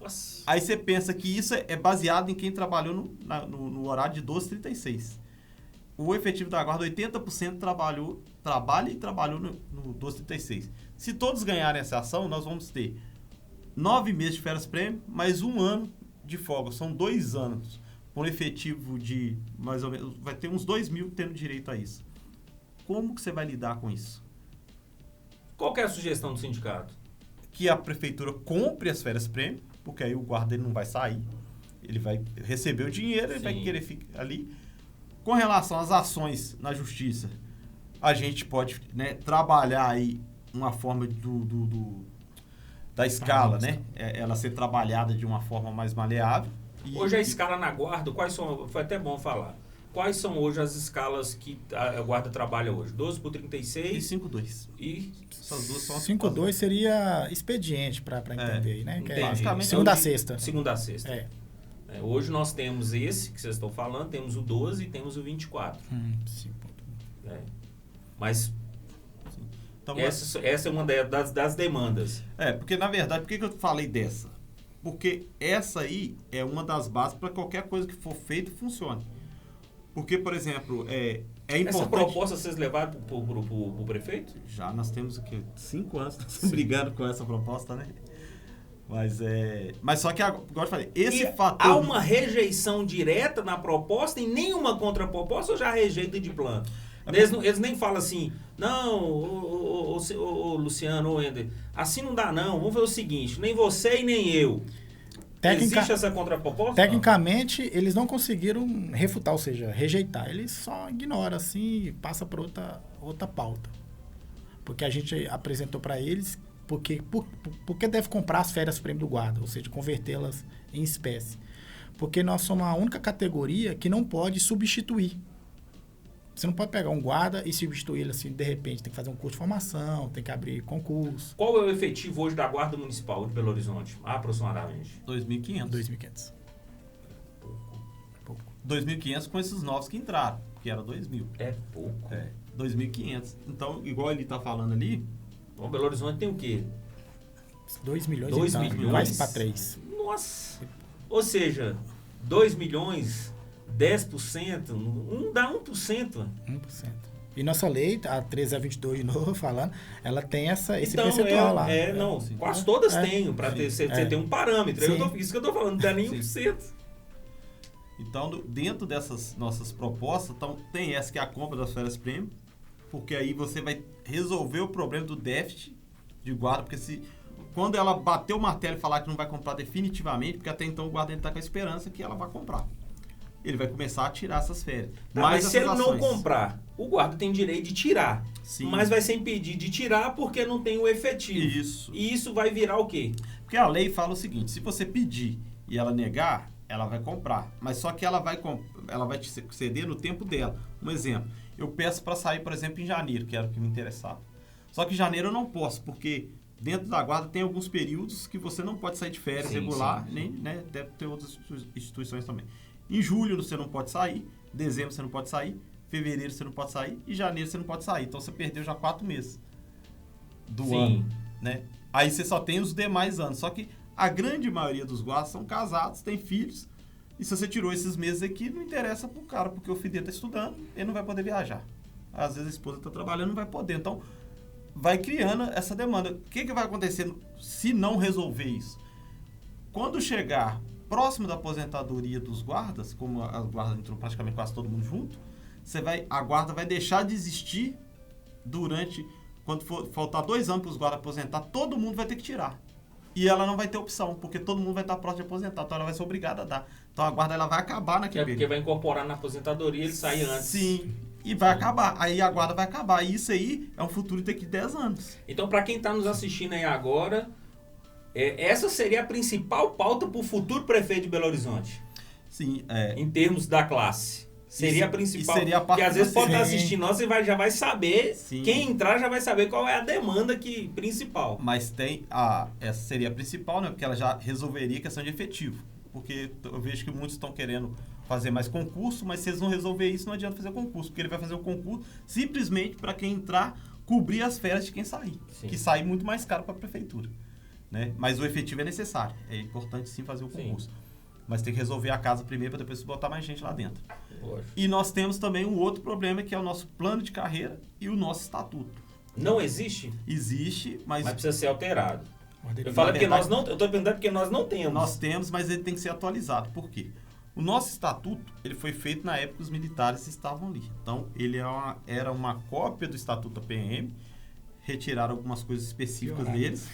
Nossa. Aí você pensa que isso é baseado em quem trabalhou no horário de 12h36. O efetivo da guarda, 80% trabalha e trabalhou no 12h36. Se todos ganharem essa ação, nós vamos ter 9 meses de férias prêmio, mais 1 ano de folga. São 2 anos. Com efetivo de, mais ou menos, vai ter uns 2 mil tendo direito a isso. Como que você vai lidar com isso? Qual que é a sugestão do sindicato? Que a prefeitura compre as férias prêmio, porque aí o guarda ele não vai sair. Ele vai receber o dinheiro, ele vai querer ficar ali. Com relação às ações na justiça, a gente pode, né, trabalhar aí uma forma da escala, né? Ela ser trabalhada de uma forma mais maleável. Hoje a escala na guarda, quais são? Foi até bom falar. Quais são hoje as escalas que a guarda trabalha hoje? 12/36 e 5/2. E essas duas são 5/2 seria expediente para entender aí, né? Que é basicamente segunda a sexta. Segunda a sexta. Hoje nós temos esse que vocês estão falando, temos o 12 e temos o 24. Mas então, essa é uma das demandas. Porque na verdade, por que eu falei dessa? Porque essa aí é uma das bases para qualquer coisa que for feita funcione. Porque, por exemplo, é importante... Essa proposta vocês levaram para o prefeito? Já, nós temos aqui 5 anos brigando com essa proposta, né? Mas só que, igual eu falei, esse fator... Há uma rejeição direta na proposta e nenhuma contraproposta ou já rejeita de plano? Eles nem falam assim, não, Luciano, ou Ender, assim não dá não, vamos ver o seguinte, nem você e nem eu. Existe essa contraproposta? Tecnicamente, eles não conseguiram refutar, ou seja, rejeitar. Eles só ignoram assim e passa para outra pauta. Porque a gente apresentou para eles porque deve comprar as férias prêmio do guarda, ou seja, convertê-las em espécie. Porque nós somos a única categoria que não pode substituir. Você não pode pegar um guarda e substituir ele assim, de repente. Tem que fazer um curso de formação, tem que abrir concurso. Qual é o efetivo hoje da Guarda Municipal de Belo Horizonte, aproximadamente? 2.500. 2.500. Pouco. 2.500 com esses novos que entraram, que era 2.000. É pouco. 2.500. Então, igual ele está falando ali... Bom, Belo Horizonte tem o quê? 2 milhões 2 e milhões? Quase para 3. Nossa! Ou seja, 2 milhões... 10%, dá 1%. 1%. E nossa lei, a 13/22 de novo falando, ela tem esse então, percentual lá. Quase todas têm, para você ter um parâmetro. Isso que eu estou falando, não dá nem 1%. Então, dentro dessas nossas propostas, tem essa que é a compra das férias prêmio, porque aí você vai resolver o problema do déficit de guarda, porque quando ela bater o martelo e falar que não vai comprar definitivamente, porque até então o guarda está com a esperança que ela vai comprar. Ele vai começar a tirar essas férias. Mas se ele não comprar, o guarda tem direito de tirar. Sim. Mas vai ser impedido de tirar porque não tem o efetivo. Isso. E isso vai virar o quê? Porque a lei fala o seguinte, se você pedir e ela negar, ela vai comprar. Mas só que ela vai te ceder no tempo dela. Um exemplo, eu peço para sair, por exemplo, em janeiro, que era o que me interessava. Só que em janeiro eu não posso, porque dentro da guarda tem alguns períodos que você não pode sair de férias regular, nem, né, deve ter outras instituições também. Em julho você não pode sair, dezembro você não pode sair, fevereiro você não pode sair e janeiro você não pode sair. Então você perdeu já 4 meses do ano, né? Aí você só tem os demais anos. Só que a grande maioria dos guardas são casados, têm filhos. E se você tirou esses meses aqui, não interessa pro cara, porque o filho dele está estudando, ele não vai poder viajar. Às vezes a esposa está trabalhando, não vai poder. Então, vai criando essa demanda. O que vai acontecer se não resolver isso? Quando chegar próximo da aposentadoria dos guardas, como a guarda entrou praticamente quase todo mundo junto, a guarda vai deixar de existir quando for faltar 2 anos para os guardas aposentar, todo mundo vai ter que tirar. E ela não vai ter opção, porque todo mundo vai estar próximo de aposentar, então ela vai ser obrigada a dar. Então a guarda ela vai acabar naquele período. Porque vai incorporar na aposentadoria, ele sai antes. Sim, e vai acabar. Aí a guarda vai acabar. E isso aí é um futuro daqui de 10 anos. Então, para quem está nos assistindo aí agora, essa seria a principal pauta para o futuro prefeito de Belo Horizonte. Sim. Em termos da classe. Seria a principal. Seria a parte porque às vezes pode estar Sim. assistindo nós, você já vai saber, Sim. quem entrar já vai saber qual é a demanda principal. Mas essa seria a principal, né? Porque ela já resolveria a questão de efetivo. Porque eu vejo que muitos estão querendo fazer mais concurso, mas se eles não resolver isso, não adianta fazer concurso. Porque ele vai fazer o concurso simplesmente para quem entrar, cobrir as férias de quem sair. Sim. Que sai muito mais caro para a prefeitura. Né? Mas o efetivo é necessário. É importante sim fazer o concurso. Sim. Mas tem que resolver a casa primeiro para depois botar mais gente lá dentro. Lógico. E nós temos também um outro problema, que é o nosso plano de carreira e o nosso estatuto. Não existe, Existe, mas precisa ser alterado. Mas Eu falo porque verdade- nós não. Eu estou perguntando porque nós não temos. nós temos, mas ele tem que ser atualizado. Por quê? O nosso estatuto, ele foi feito na época que os militares estavam ali. Então, ele era uma cópia do estatuto da PM, retiraram algumas coisas específicas Piorado. deles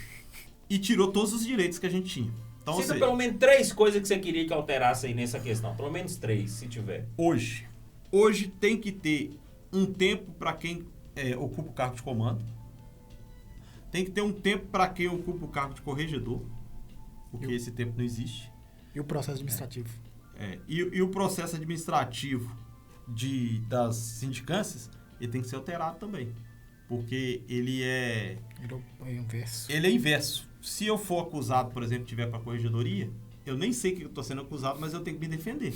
e tirou todos os direitos que a gente tinha. Então, ou Cita seja, pelo menos 3 coisas que você queria que alterasse aí nessa questão. Pelo menos 3, se tiver. hoje tem que ter um tempo para quem ocupa o cargo de comando. Tem que ter um tempo para quem ocupa o cargo de corregedor, porque esse tempo não existe. E o processo administrativo? E o processo administrativo das sindicâncias, ele tem que ser alterado também. Porque ele é Inverso. inverso. Se eu for acusado, por exemplo, tiver para a corregedoria, eu nem sei que eu estou sendo acusado, mas eu tenho que me defender.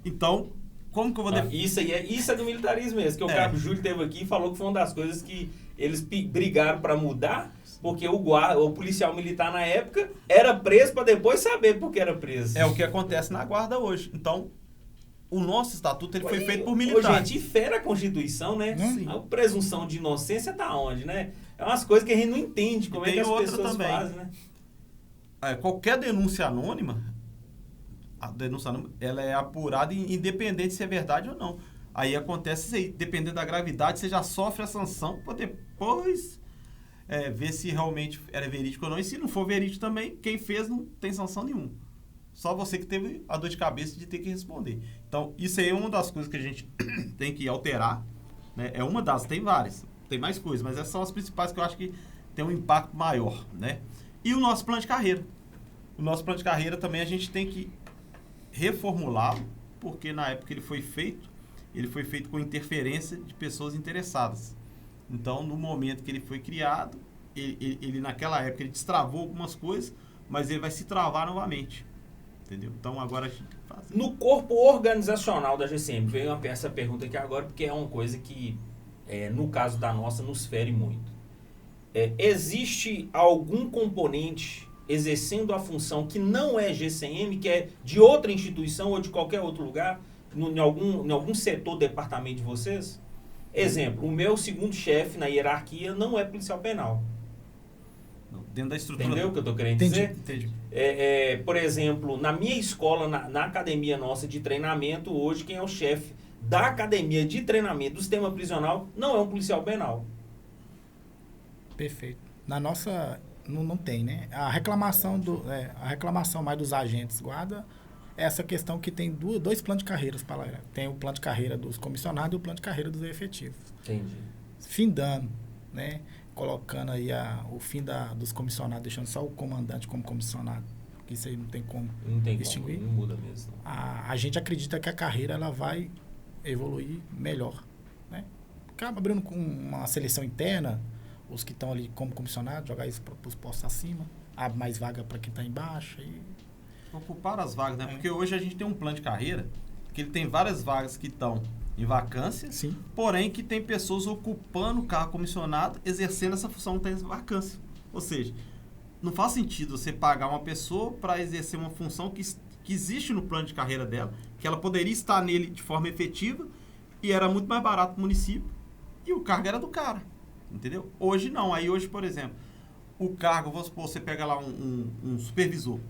Então, como que eu vou defender? Isso é do militarismo mesmo, que o É. Cabo Júlio teve aqui e falou que foi uma das coisas que eles brigaram para mudar, porque o policial militar na época era preso para depois saber por que era preso. É o que acontece na guarda hoje. Então, o nosso estatuto ele foi Ô, feito por ô, militares. gente, e fere a Constituição, né? Sim. A presunção de inocência tá onde, né? É umas coisas que a gente não entende como é tem que as outra pessoas também. fazem, né? Qualquer denúncia anônima, ela é apurada independente se é verdade ou não. Aí acontece isso aí, dependendo da gravidade, você já sofre a sanção para depois ver se realmente era verídico ou não. E se não for verídico também, quem fez não tem sanção nenhuma. Só você que teve a dor de cabeça de ter que responder. Então, isso aí é uma das coisas que a gente tem que alterar. Né? É uma das, tem várias. Tem mais coisas, mas essas são as principais que eu acho que tem um impacto maior. Né? E o nosso plano de carreira. O nosso plano de carreira também a gente tem que reformulá-lo, porque na época ele foi feito com interferência de pessoas interessadas. Então, no momento que ele foi criado, ele naquela época ele destravou algumas coisas, mas ele vai se travar novamente. Entendeu? Então, agora a gente faz. No corpo organizacional da GCM, veio essa pergunta aqui agora, porque é uma coisa que, no caso da nossa, nos fere muito. Existe algum componente exercendo a função que não é GCM, que é de outra instituição ou de qualquer outro lugar, em algum setor, departamento de vocês? Exemplo, o meu segundo chefe na hierarquia não é policial penal. Dentro da estrutura. Entendeu o que eu estou querendo Entendi. dizer? Entendi. Por exemplo, na minha escola, na academia nossa de treinamento, hoje quem é o chefe da academia de treinamento do sistema prisional não é um policial penal. Perfeito. Na nossa, não tem, né? A reclamação mais dos agentes guarda é essa questão que tem dois planos de carreiras para lá. Tem o plano de carreira dos comissionados e o plano de carreira dos efetivos. Entendi. Findando, né? Colocando aí o fim dos comissionados, deixando só o comandante como comissionado. Porque isso aí não tem como Não tem distinguir. como, não muda mesmo. Não. A gente acredita que a carreira ela vai evoluir melhor, né? Acaba abrindo com uma seleção interna, os que estão ali como comissionados, jogar isso para os postos acima, abre mais vaga para quem está embaixo. Ocupar as vagas, né? Porque hoje a gente tem um plano de carreira que ele tem várias vagas que estão em vacância, Sim. porém que tem pessoas ocupando o cargo comissionado, exercendo essa função que tem vacância. Ou seja, não faz sentido você pagar uma pessoa para exercer uma função que existe no plano de carreira dela, que ela poderia estar nele de forma efetiva e era muito mais barato para o município e o cargo era do cara, entendeu? Hoje não. Aí hoje, por exemplo, o cargo, vamos supor, você pega lá um supervisor,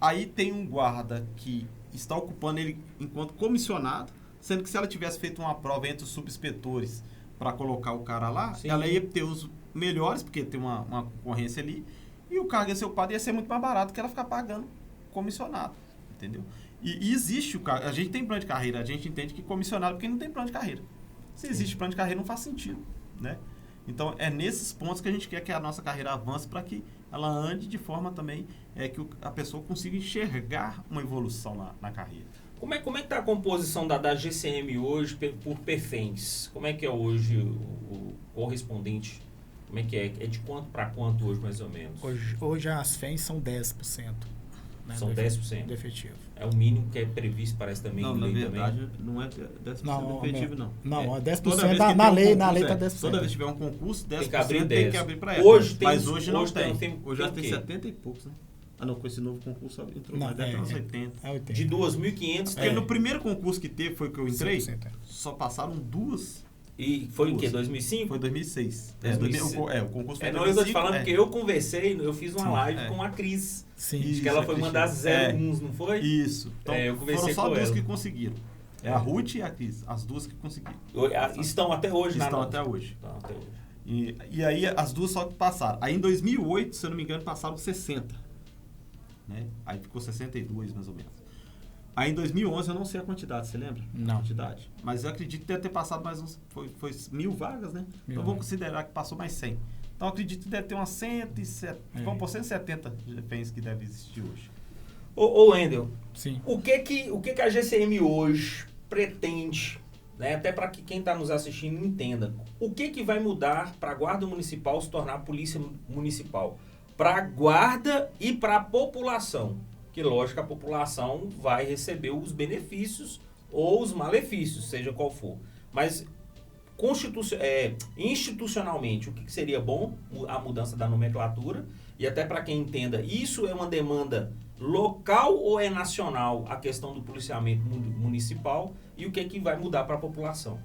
aí tem um guarda que está ocupando ele enquanto comissionado, sendo que se ela tivesse feito uma prova entre os subinspetores para colocar o cara lá, Sim. ela ia ter os melhores, porque tem uma concorrência ali, e o cargo ia ser ocupado, ia ser muito mais barato que ela ficar pagando comissionado, entendeu? E existe o cargo, a gente tem plano de carreira, a gente entende que comissionado, porque não tem plano de carreira. Se existe plano de carreira, não faz sentido, né? Então, é nesses pontos que a gente quer que a nossa carreira avance para que ela ande de forma também que a pessoa consiga enxergar uma evolução na carreira. Como é que está a composição da GCM hoje por perfens? Como é que é hoje o correspondente? Como é que é? É de quanto para quanto hoje, mais ou menos? Hoje as FENs são 10%. Né, são 10%? Do efetivo. É o mínimo que é previsto, parece também. Não, na verdade, também. não é 10% do efetivo, não. Não, é 10% na lei está 10%. Toda vez que tiver um concurso, 10% tem que abrir para ela. Hoje mas hoje não tem. Hoje já tem 70 e poucos, né? Ah, não, com esse novo concurso entrou mais, deve ter uns 80. É 80. De 2.500. Porque no primeiro concurso que teve, foi que eu entrei, 100%. só passaram duas. E foi o quê? 2005? Foi 2006. É, 2006. O concurso foi em 2005. Não, eu tô te falando porque eu conversei, eu fiz uma live com a Cris. Sim. Acho que ela foi uma das 01s, não foi? Isso. Então, eu conversei foram só com duas ela. que conseguiram. É a Ruth e a Cris, as duas que conseguiram. Estão até hoje, Estão até hoje. Estão até hoje. E aí as duas só que passaram. Aí em 2008, se eu não me engano, passaram 60. Né? Aí ficou 62, mais ou menos. Aí em 2011, eu não sei a quantidade, você lembra? Não. A quantidade. Mas eu acredito que deve ter passado mais uns... Foi 1.000 vagas, né? Então vamos considerar que passou mais 100. Então eu acredito que deve ter umas 170... Vamos por 170 GPs que deve existir hoje. Ô Wendel, sim. O que a GCM hoje pretende, né? Até para que quem está nos assistindo entenda, o que vai mudar para a Guarda Municipal se tornar Polícia Municipal? Para a Guarda e para a população. Que, lógico, a população vai receber os benefícios ou os malefícios, seja qual for. Mas, institucionalmente, o que seria bom? A mudança da nomenclatura. E até para quem entenda, isso é uma demanda local ou é nacional, a questão do policiamento municipal? E o que vai mudar para a população?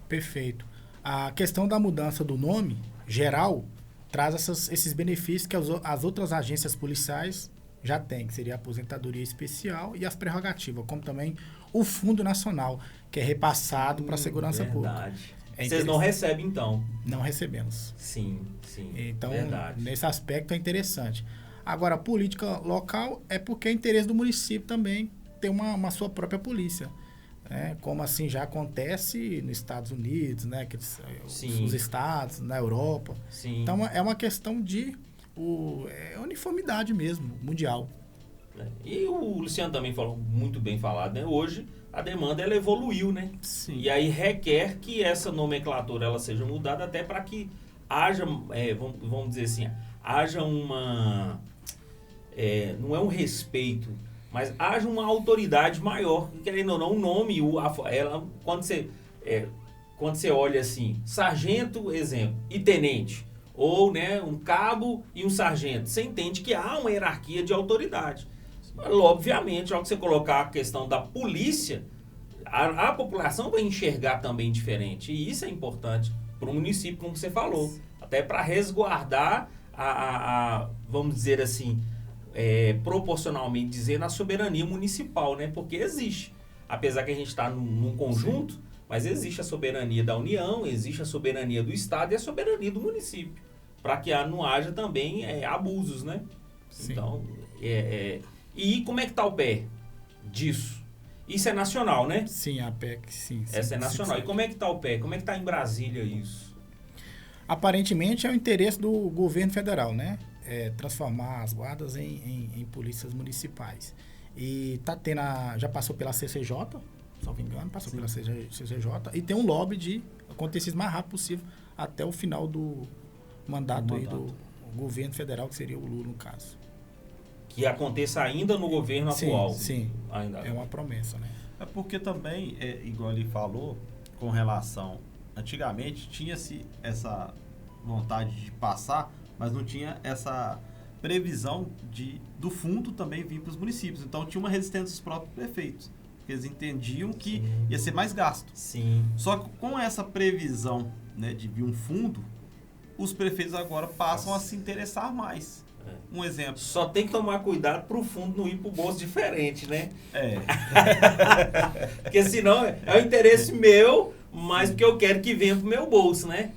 Perfeito. A questão da mudança do nome, geral, traz esses benefícios que as outras agências policiais já tem, que seria a aposentadoria especial e as prerrogativas, como também o Fundo Nacional, que é repassado para a segurança pública. Vocês não recebem, então? Não recebemos. Sim. Então, verdade. Nesse aspecto é interessante. Agora, a política local é porque é interesse do município também ter uma sua própria polícia. Né? Como assim já acontece nos Estados Unidos, né? Os estados, na Europa. Sim. Então, é uma questão de uniformidade mesmo, mundial. E o Luciano também falou, muito bem falado, né? Hoje a demanda ela evoluiu, né? Sim. E aí requer que essa nomenclatura ela seja mudada até para que haja, vamos dizer assim, haja uma... não é um respeito, mas haja uma autoridade maior. Querendo ou não, o nome, quando você olha assim, sargento, exemplo, e tenente, ou, né, um cabo e um sargento. Você entende que há uma hierarquia de autoridade. Mas, obviamente, ao que você colocar a questão da polícia, a população vai enxergar também diferente. E isso é importante para o município, como você falou. Até para resguardar, vamos dizer assim, proporcionalmente dizendo, a soberania municipal, né? Porque existe. Apesar que a gente está num conjunto, mas existe a soberania da União, existe a soberania do Estado e a soberania do município, para que não haja também abusos, né? Sim. Então, e como é que está o pé disso? Isso é nacional, né? Sim, a PEC, sim. Essa é nacional. Sim. E como é que está o pé? Como é que está em Brasília isso? Aparentemente é o interesse do governo federal, né? Transformar as guardas em polícias municipais. E tá tendo já passou pela CCJ, salvo engano, passou pela CCJ, e tem um lobby de acontecer o mais rápido possível até o final do mandato aí do governo federal, que seria o Lula, no caso. Que aconteça ainda no governo atual. Sim, ainda. É uma promessa, né? É porque também, igual ele falou, com relação... Antigamente tinha-se essa vontade de passar, mas não tinha essa previsão do fundo também vir para os municípios. Então tinha uma resistência dos próprios prefeitos. Eles entendiam que ia ser mais gasto. Sim. Só que com essa previsão, né, de vir um fundo, os prefeitos agora passam a se interessar mais. Um exemplo. Só tem que tomar cuidado para o fundo não ir para o bolso diferente, né? Porque senão é o interesse meu, mas porque eu quero que venha para o meu bolso, né?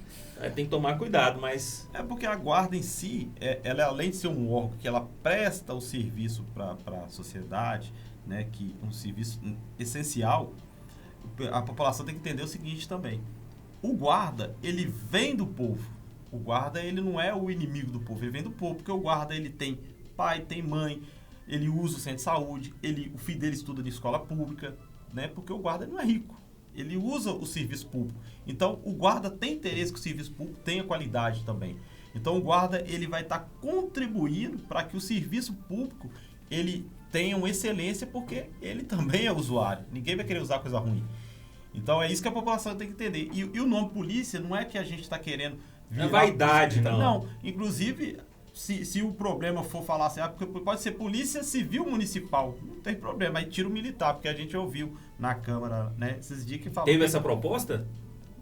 Tem que tomar cuidado, mas... É porque a guarda em si, ela além de ser um órgão que ela presta o serviço para a sociedade, né, que um serviço essencial, a população tem que entender o seguinte também. O guarda, ele vem do povo. O guarda, ele não é o inimigo do povo, ele vem do povo, porque o guarda, ele tem pai, tem mãe, ele usa o centro de saúde, o filho dele estuda de escola pública, né? Porque o guarda não é rico. Ele usa o serviço público. Então, o guarda tem interesse que o serviço público tenha qualidade também. Então, o guarda ele vai estar contribuindo para que o serviço público ele tenha uma excelência, porque ele também é usuário. Ninguém vai querer usar coisa ruim. Então, é isso que a população tem que entender. E o nome polícia não é que a gente está querendo... É vaidade, não. Não, inclusive... Se o problema for falar assim, porque pode ser polícia civil municipal, não tem problema, aí tira o militar, porque a gente ouviu na Câmara, né, esses dias que falou... Teve essa proposta?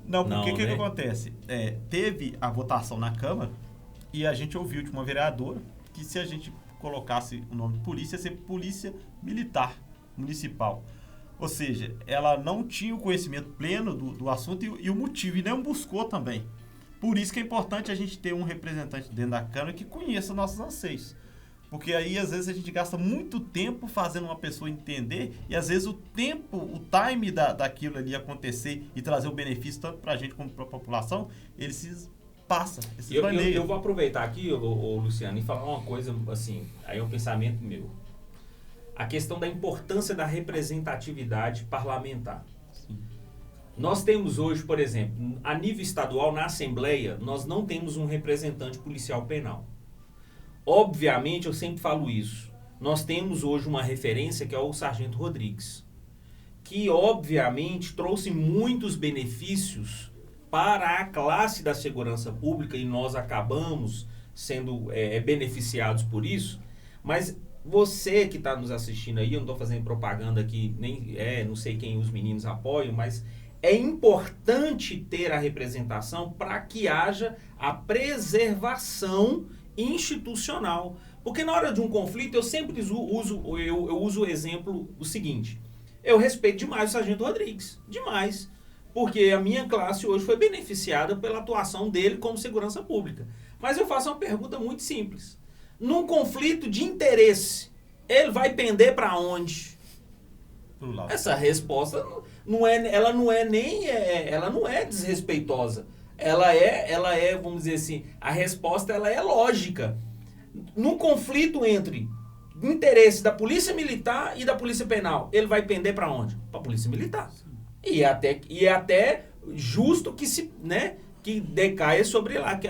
Não, porque o que acontece? Teve a votação na Câmara e a gente ouviu de uma vereadora que se a gente colocasse o nome de polícia, ia ser polícia militar municipal. Ou seja, ela não tinha o conhecimento pleno do assunto e o motivo, e nem buscou também. Por isso que é importante a gente ter um representante dentro da Câmara que conheça nossos anseios. Porque aí, às vezes, a gente gasta muito tempo fazendo uma pessoa entender e, às vezes, o time daquilo ali acontecer e trazer o benefício tanto para a gente como para a população, ele se passa, se planeia. Eu vou aproveitar aqui, Luciano, e falar uma coisa, assim, aí é um pensamento meu. A questão da importância da representatividade parlamentar. Sim. Nós temos hoje, por exemplo, a nível estadual, na Assembleia, nós não temos um representante policial penal. Obviamente, eu sempre falo isso. Nós temos hoje uma referência que é o Sargento Rodrigues, que obviamente trouxe muitos benefícios para a classe da segurança pública e nós acabamos sendo beneficiados por isso, mas você que está nos assistindo aí, eu não estou fazendo propaganda aqui, não sei quem os meninos apoiam, mas é importante ter a representação para que haja a preservação institucional. Porque na hora de um conflito, eu sempre uso o exemplo o seguinte: eu respeito demais o Sargento Rodrigues, demais. Porque a minha classe hoje foi beneficiada pela atuação dele como segurança pública. Mas eu faço uma pergunta muito simples. Num conflito de interesse, ele vai pender para onde? Essa resposta ela não é desrespeitosa. Ela é, vamos dizer assim, a resposta ela é lógica. Num conflito entre o interesse da polícia militar e da polícia penal, ele vai pender para onde? Para a polícia militar. E é até justo que que decaia sobre lá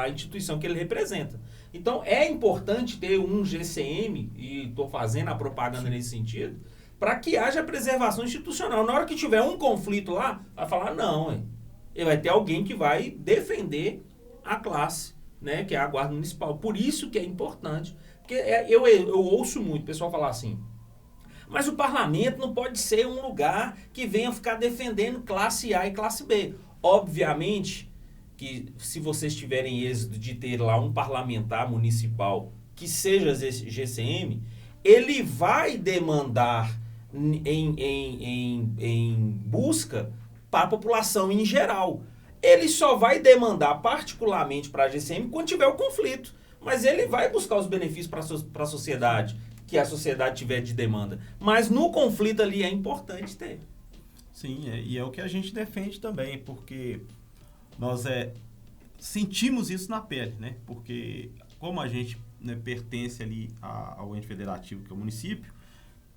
a instituição que ele representa. Então, é importante ter um GCM, e estou fazendo a propaganda nesse sentido, para que haja preservação institucional. Na hora que tiver um conflito lá, vai falar, não, ele vai ter alguém que vai defender a classe, né, que é a Guarda Municipal. Por isso que é importante. Porque eu ouço muito o pessoal falar assim, mas o parlamento não pode ser um lugar que venha ficar defendendo classe A e classe B. Obviamente que se vocês tiverem êxito de ter lá um parlamentar municipal que seja GCM, ele vai demandar em busca para a população em geral. Ele só vai demandar particularmente para a GCM quando tiver o conflito. Mas ele vai buscar os benefícios para a sociedade, que a sociedade tiver de demanda. Mas no conflito ali é importante ter. Sim, e é o que a gente defende também, porque nós sentimos isso na pele, né? Porque como a gente pertence ali ao ente federativo, que é o município,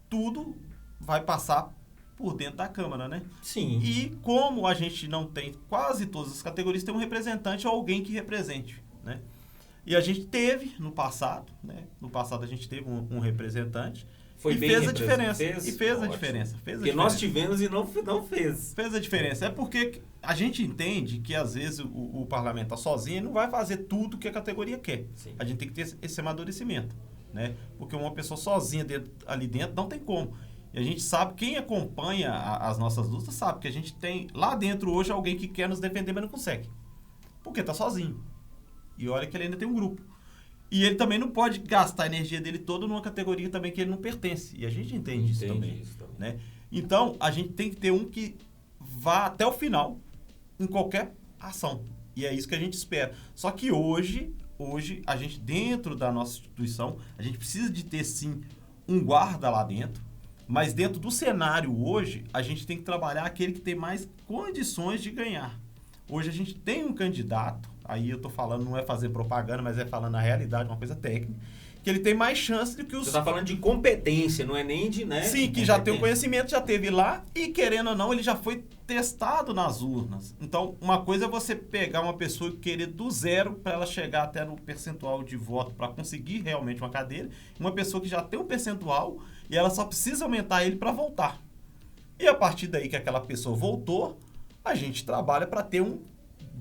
tudo vai passar por dentro da Câmara, né? Sim. E como a gente não tem, quase todas as categorias, tem um representante ou alguém que represente, né? E a gente teve no passado, né? No passado a gente teve um representante. Foi bem fez a diferença. Fez a diferença. Porque nós tivemos e não fez. Fez a diferença. É porque a gente entende que, às vezes, o parlamentar sozinho não vai fazer tudo que a categoria quer. Sim. A gente tem que ter esse amadurecimento, né? Porque uma pessoa sozinha ali dentro não tem como. E a gente sabe, quem acompanha as nossas lutas sabe que a gente tem lá dentro hoje alguém que quer nos defender, mas não consegue. Porque está sozinho. E olha que ele ainda tem um grupo. E ele também não pode gastar a energia dele toda numa categoria também que ele não pertence. E a gente entende isso também. Né? Então, a gente tem que ter um que vá até o final em qualquer ação. E é isso que a gente espera. Só que hoje a gente, dentro da nossa instituição, a gente precisa de ter, sim, um guarda lá dentro. Mas dentro do cenário hoje, a gente tem que trabalhar aquele que tem mais condições de ganhar. Hoje a gente tem um candidato aí eu tô falando, não é fazer propaganda, mas é falando a realidade, uma coisa técnica, que ele tem mais chance do que os... Você tá falando de competência, não é nem de, né? Sim, que já tem o conhecimento, já teve lá, e querendo ou não, ele já foi testado nas urnas. Então, uma coisa é você pegar uma pessoa e querer do zero para ela chegar até no percentual de voto para conseguir realmente uma cadeira, uma pessoa que já tem um percentual e ela só precisa aumentar ele para voltar. E a partir daí que aquela pessoa voltou, a gente trabalha para ter um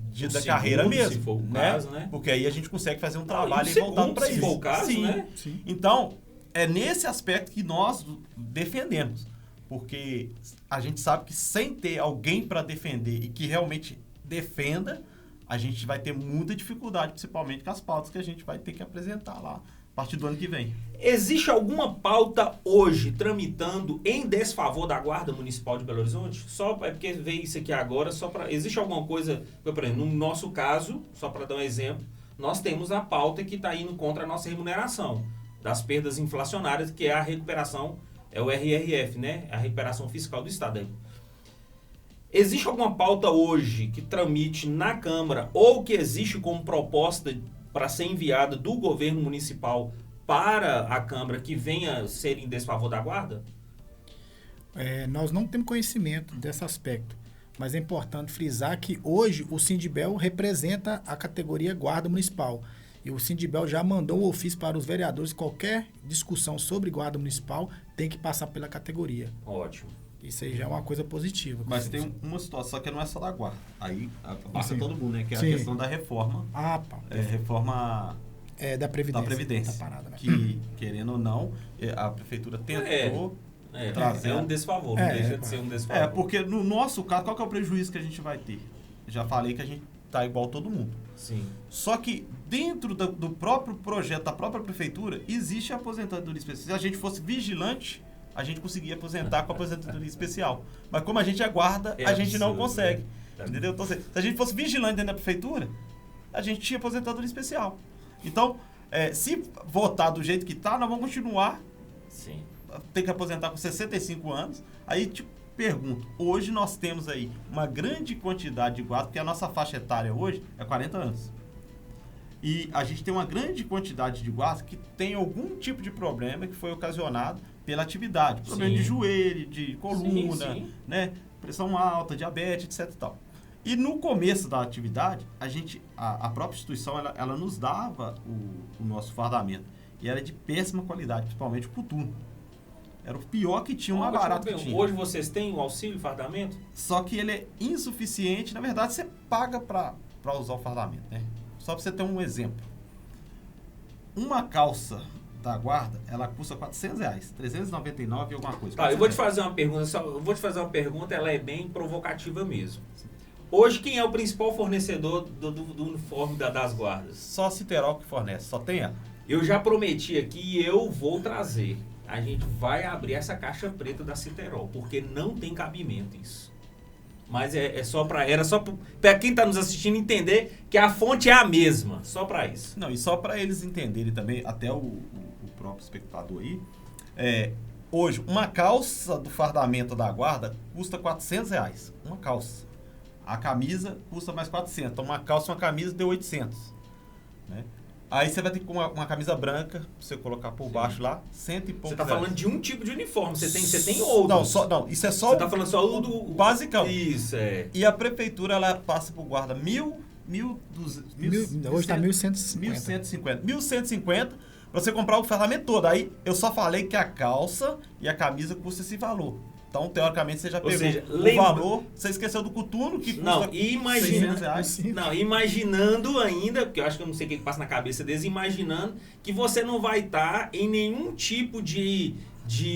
dia da carreira mesmo, se for o né? caso, né? Porque aí a gente consegue fazer um trabalho e e voltado para isso. Se for o caso, sim, né? Sim. Então, é nesse aspecto que nós defendemos. Porque a gente sabe que sem ter alguém para defender e que realmente defenda, a gente vai ter muita dificuldade, principalmente com as pautas que a gente vai ter que apresentar lá a partir do ano que vem. Existe alguma pauta hoje tramitando em desfavor da Guarda Municipal de Belo Horizonte? Só é porque veio isso aqui agora, só para... Existe alguma coisa, por exemplo, no nosso caso, só para dar um exemplo, nós temos a pauta que está indo contra a nossa remuneração, das perdas inflacionárias, que é a recuperação, é o RRF, né? A recuperação fiscal do Estado. Existe alguma pauta hoje que tramite na Câmara ou que existe como proposta para ser enviada do governo municipal para a Câmara que venha ser em desfavor da Guarda? Nós não temos conhecimento desse aspecto, mas é importante frisar que hoje o Sindibel representa a categoria Guarda Municipal. E o Sindibel já mandou o ofício para os vereadores, qualquer discussão sobre Guarda Municipal tem que passar pela categoria. Ótimo. Isso aí já é uma coisa positiva. Mas tem uma situação que não é só da Guarda. Aí passa Sim. todo mundo, né? Que é Sim. a questão da reforma. Reforma da Previdência. da Previdência. Da parada, né? Que, querendo ou não, a Prefeitura tentou trazer... É um desfavor, não deixa de ser um desfavor. Porque no nosso caso, qual que é o prejuízo que a gente vai ter? Já falei que a gente tá igual todo mundo. Sim. Só que dentro do próprio projeto, da própria Prefeitura, existe a aposentadoria especial. Se a gente fosse vigilante, a gente conseguia aposentar com a aposentadoria especial. Mas como a gente é guarda, a gente não consegue. Né? Entendeu? Então, se a gente fosse vigilante dentro da Prefeitura, a gente tinha aposentadoria especial. Então, se votar do jeito que tá, nós vamos continuar. Sim. Ter que aposentar com 65 anos. Aí, tipo, pergunto, hoje nós temos aí uma grande quantidade de guardas, porque a nossa faixa etária hoje é 40 anos. E a gente tem uma grande quantidade de guardas que tem algum tipo de problema que foi ocasionado pela atividade. Problema de joelho, de coluna, sim. né? Pressão alta, diabetes, etc. E tal. E no começo da atividade, a própria instituição, ela nos dava o nosso fardamento. E era de péssima qualidade, principalmente o coturno. Era o pior que tinha, o mais barato que tinha. Hoje vocês têm o auxílio fardamento? Só que ele é insuficiente. Na verdade, você paga para usar o fardamento, né? Só para você ter um exemplo. Uma calça da guarda, ela custa R$400, R$399 e alguma coisa. Tá, eu vou te fazer uma pergunta, ela é bem provocativa mesmo. Hoje, quem é o principal fornecedor do uniforme das guardas? Só a Citerol que fornece, só tem ela. Eu já prometi aqui e eu vou trazer. A gente vai abrir essa caixa preta da Citerol, porque não tem cabimento isso. Mas era só para quem está nos assistindo entender que a fonte é a mesma, só para isso. Não, e só para eles entenderem também, até o próprio espectador aí, hoje, uma calça do fardamento da guarda custa R$400, uma calça. A camisa custa mais 400, então uma calça e uma camisa deu 800, né? Aí você vai ter uma camisa branca, você colocar por baixo lá, 100 e poucos. Você tá falando de um tipo de uniforme, você tem outros. Não, isso é só você tá falando só do basicão. Isso, E a prefeitura, ela passa por guarda hoje está 1.150. 1.150 para você comprar o fardamento todo. Aí eu só falei que a calça e a camisa custam esse valor. Então, teoricamente, você já pegou o valor, você esqueceu do coturno, que custa R$600. Não, imaginando ainda, porque eu acho que eu não sei o que passa na cabeça deles, imaginando que você não vai estar em nenhum tipo de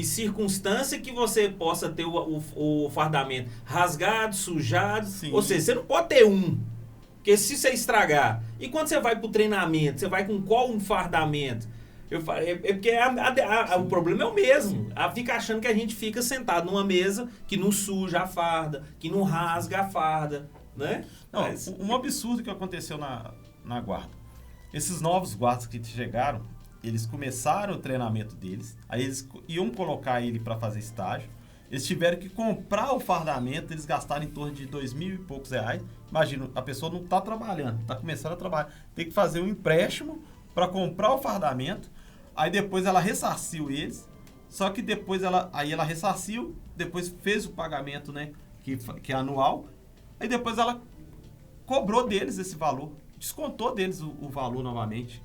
circunstância que você possa ter o fardamento rasgado, sujado. Sim. Ou seja, você não pode ter um. Porque se você estragar... E quando você vai para o treinamento, você vai com qual fardamento? Porque o problema é o mesmo. Fica achando que a gente fica sentado numa mesa que não suja a farda, que não rasga a farda, né? Não, um absurdo que aconteceu na guarda. Esses novos guardas que chegaram, eles começaram o treinamento deles, aí eles iam colocar ele para fazer estágio, eles tiveram que comprar o fardamento, eles gastaram em torno de R$2.000 e poucos. Imagina, a pessoa não está trabalhando, está começando a trabalhar, tem que fazer um empréstimo para comprar o fardamento, aí depois ela ressarciu eles, só que depois ela ressarciu, depois fez o pagamento, né, que é anual, aí depois ela cobrou deles esse valor, descontou deles o valor novamente.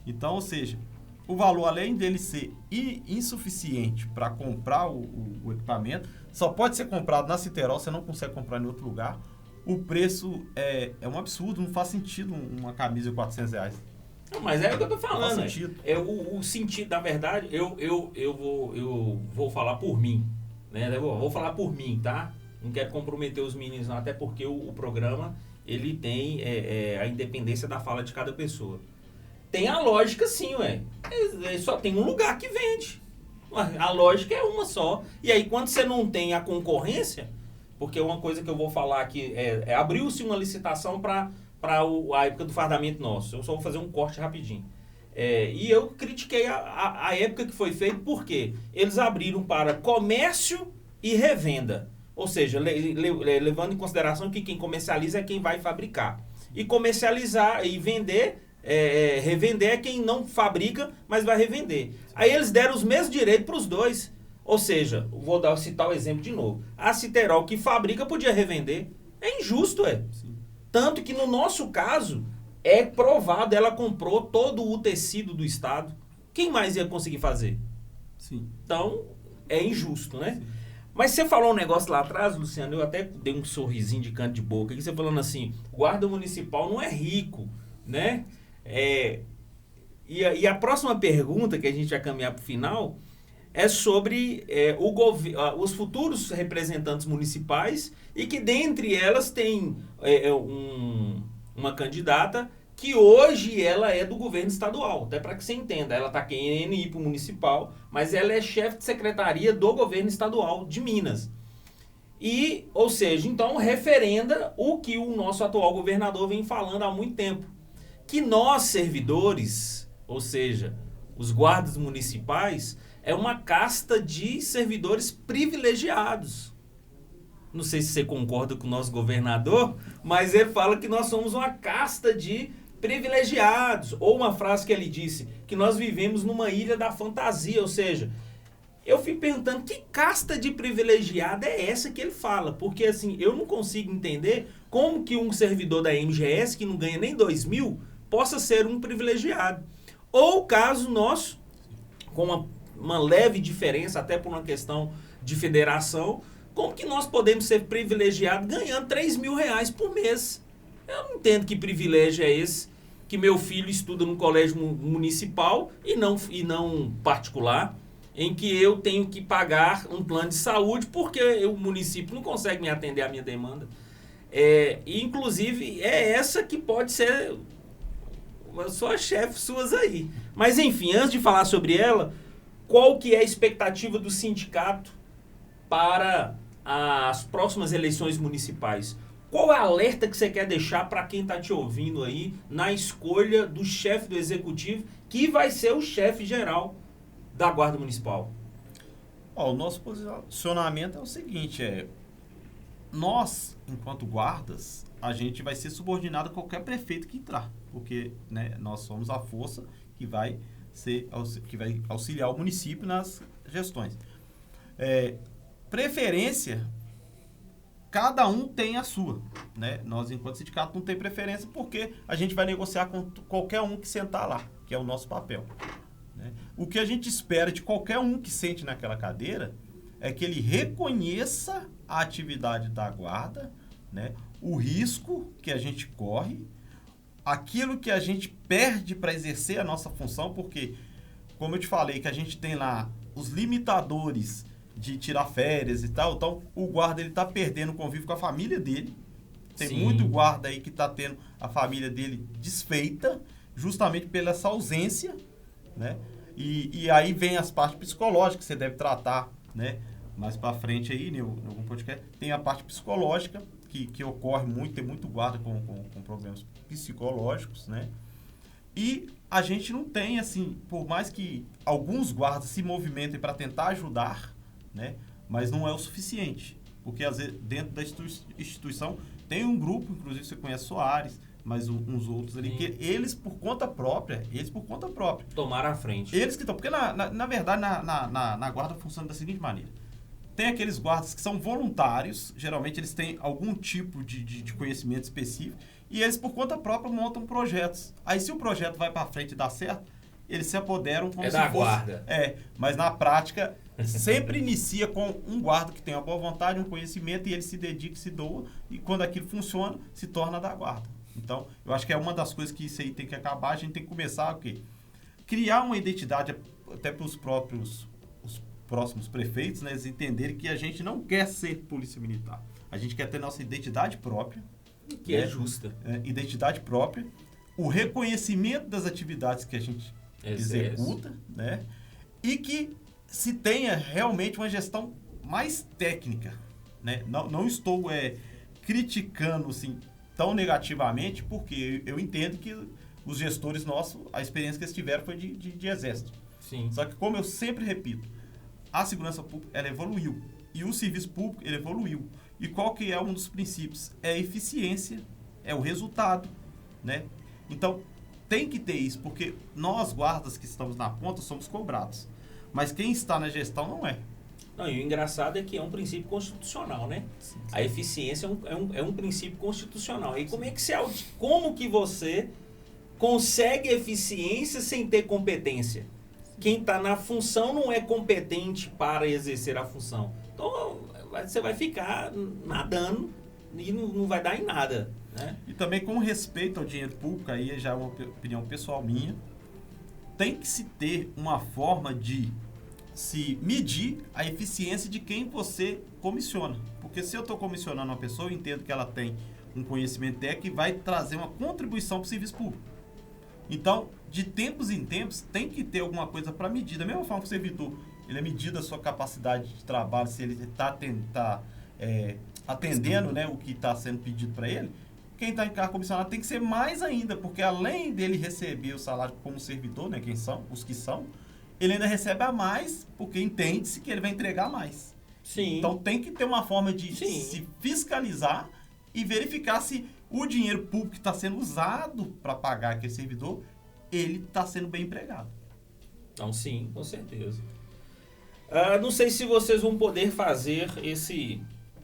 Então, ou seja, o valor, além dele ser insuficiente para comprar o equipamento, só pode ser comprado na Citerol, você não consegue comprar em outro lugar. O preço é um absurdo, não faz sentido uma camisa de R$400. Não, mas é o que eu tô falando. Não faz sentido. O sentido, na verdade, eu vou falar por mim. Né? Eu vou falar por mim, tá? Não quero comprometer os meninos, não, até porque o programa ele tem a independência da fala de cada pessoa. Tem a lógica sim, ué. Só tem um lugar que vende. A lógica é uma só. E aí, quando você não tem a concorrência, porque uma coisa que eu vou falar aqui abriu-se uma licitação para a época do fardamento nosso. Eu só vou fazer um corte rapidinho. E eu critiquei a época que foi feito, porque eles abriram para comércio e revenda. Ou seja, levando em consideração que quem comercializa é quem vai fabricar. E comercializar e vender... revender é quem não fabrica, mas vai revender. Aí eles deram os mesmos direitos para os dois. Ou seja, vou citar o exemplo de novo. A Citerol que fabrica podia revender. É injusto, Sim. Tanto que no nosso caso, é provado, ela comprou todo o tecido do Estado. Quem mais ia conseguir fazer? Sim. Então, é injusto, né? Sim. Mas você falou um negócio lá atrás, Luciano, eu até dei um sorrisinho de canto de boca. Aqui você falando assim, o guarda municipal não é rico, né? E a próxima pergunta, que a gente vai caminhar para o final, é sobre os futuros representantes municipais e que dentre elas tem uma candidata que hoje ela é do governo estadual, até para que você entenda, ela está querendo ir para o municipal, mas ela é chefe de secretaria do governo estadual de Minas. Ou seja, então referenda o que o nosso atual governador vem falando há muito tempo. Que nós, servidores, ou seja, os guardas municipais, é uma casta de servidores privilegiados. Não sei se você concorda com o nosso governador, mas ele fala que nós somos uma casta de privilegiados. Ou uma frase que ele disse, que nós vivemos numa ilha da fantasia, ou seja, eu fico perguntando que casta de privilegiada é essa que ele fala, porque assim, eu não consigo entender como que um servidor da MGS, que não ganha nem 2.000, possa ser um privilegiado. Ou o caso nosso, com uma leve diferença, até por uma questão de federação, como que nós podemos ser privilegiados ganhando R$3.000 por mês? Eu não entendo que privilégio é esse, que meu filho estuda no colégio municipal e não particular, em que eu tenho que pagar um plano de saúde porque o município não consegue me atender à minha demanda. Inclusive, é essa que pode ser só a chefe suas aí. Mas, enfim, antes de falar sobre ela, qual que é a expectativa do sindicato para as próximas eleições municipais? Qual é o alerta que você quer deixar para quem está te ouvindo aí na escolha do chefe do executivo, que vai ser o chefe geral da Guarda Municipal? O nosso posicionamento é o seguinte, nós, enquanto guardas, a gente vai ser subordinado a qualquer prefeito que entrar, porque, né, nós somos a força que vai auxiliar o município nas gestões. Preferência, cada um tem a sua, né? Nós, enquanto sindicato, não tem preferência porque a gente vai negociar com qualquer um que sentar lá, que é o nosso papel, né? O que a gente espera de qualquer um que sente naquela cadeira é que ele reconheça a atividade da guarda, né? O risco que a gente corre, aquilo que a gente perde para exercer a nossa função, porque, como eu te falei, que a gente tem lá os limitadores de tirar férias e tal, então o guarda ele está perdendo o convívio com a família dele. Tem Sim. muito guarda aí que está tendo a família dele desfeita, justamente pela essa ausência, né? E aí vem as partes psicológicas que você deve tratar, né? Mais para frente aí, em algum podcast, tem a parte psicológica, que ocorre muito, tem muito guarda com problemas psicológicos, né? E a gente não tem, assim, por mais que alguns guardas se movimentem para tentar ajudar, né? mas não é o suficiente. Porque, às vezes, dentro da instituição, tem um grupo, inclusive você conhece Soares, mas uns outros ali, que eles por conta própria. Tomaram a frente. Eles que estão. Porque, na verdade, na guarda funciona da seguinte maneira. Tem aqueles guardas que são voluntários, geralmente eles têm algum tipo de conhecimento específico, e eles por conta própria montam projetos. Aí se o projeto vai para frente e dá certo, eles se apoderam como se fosse... guarda. Mas na prática, sempre inicia com um guarda que tem uma boa vontade, um conhecimento, e ele se dedica, se doa, e quando aquilo funciona, se torna da guarda. Então, eu acho que é uma das coisas que isso aí tem que acabar, a gente tem que começar o quê? Criar uma identidade até para os próximos prefeitos, né, eles entenderem que a gente não quer ser polícia militar. A gente quer ter nossa identidade própria. Que é justa. Identidade própria. O reconhecimento das atividades que a gente executa, né? E que se tenha realmente uma gestão mais técnica, né? Não estou criticando assim, tão negativamente, porque eu entendo que os gestores nossos, a experiência que eles tiveram foi de exército. Sim. Só que, como eu sempre repito, a segurança pública, ela evoluiu. E o serviço público, ele evoluiu. E qual que é um dos princípios? É a eficiência, é o resultado, né? Então, tem que ter isso, porque nós, guardas que estamos na ponta, somos cobrados. Mas quem está na gestão não é. Não, e o engraçado é que é um princípio constitucional, né? Sim. A eficiência é um princípio constitucional. E como que você consegue eficiência sem ter competência? Quem está na função não é competente para exercer a função. Então, você vai ficar nadando e não vai dar em nada, né? E também com respeito ao dinheiro público, aí já é uma opinião pessoal minha, tem que se ter uma forma de se medir a eficiência de quem você comissiona. Porque se eu estou comissionando uma pessoa, eu entendo que ela tem um conhecimento técnico e vai trazer uma contribuição para o serviço público. Então, de tempos em tempos, tem que ter alguma coisa para medir. Da mesma forma que o servidor, ele é medido a sua capacidade de trabalho, se ele está atendendo, né, o que está sendo pedido para ele, quem está em cargo comissionado tem que ser mais ainda, porque além dele receber o salário como servidor, né, os que são, ele ainda recebe a mais, porque entende-se que ele vai entregar mais. Sim. Então, tem que ter uma forma de se fiscalizar e verificar se o dinheiro público que está sendo usado para pagar aquele servidor, ele está sendo bem empregado. Então, sim, com certeza. Não sei se vocês vão poder fazer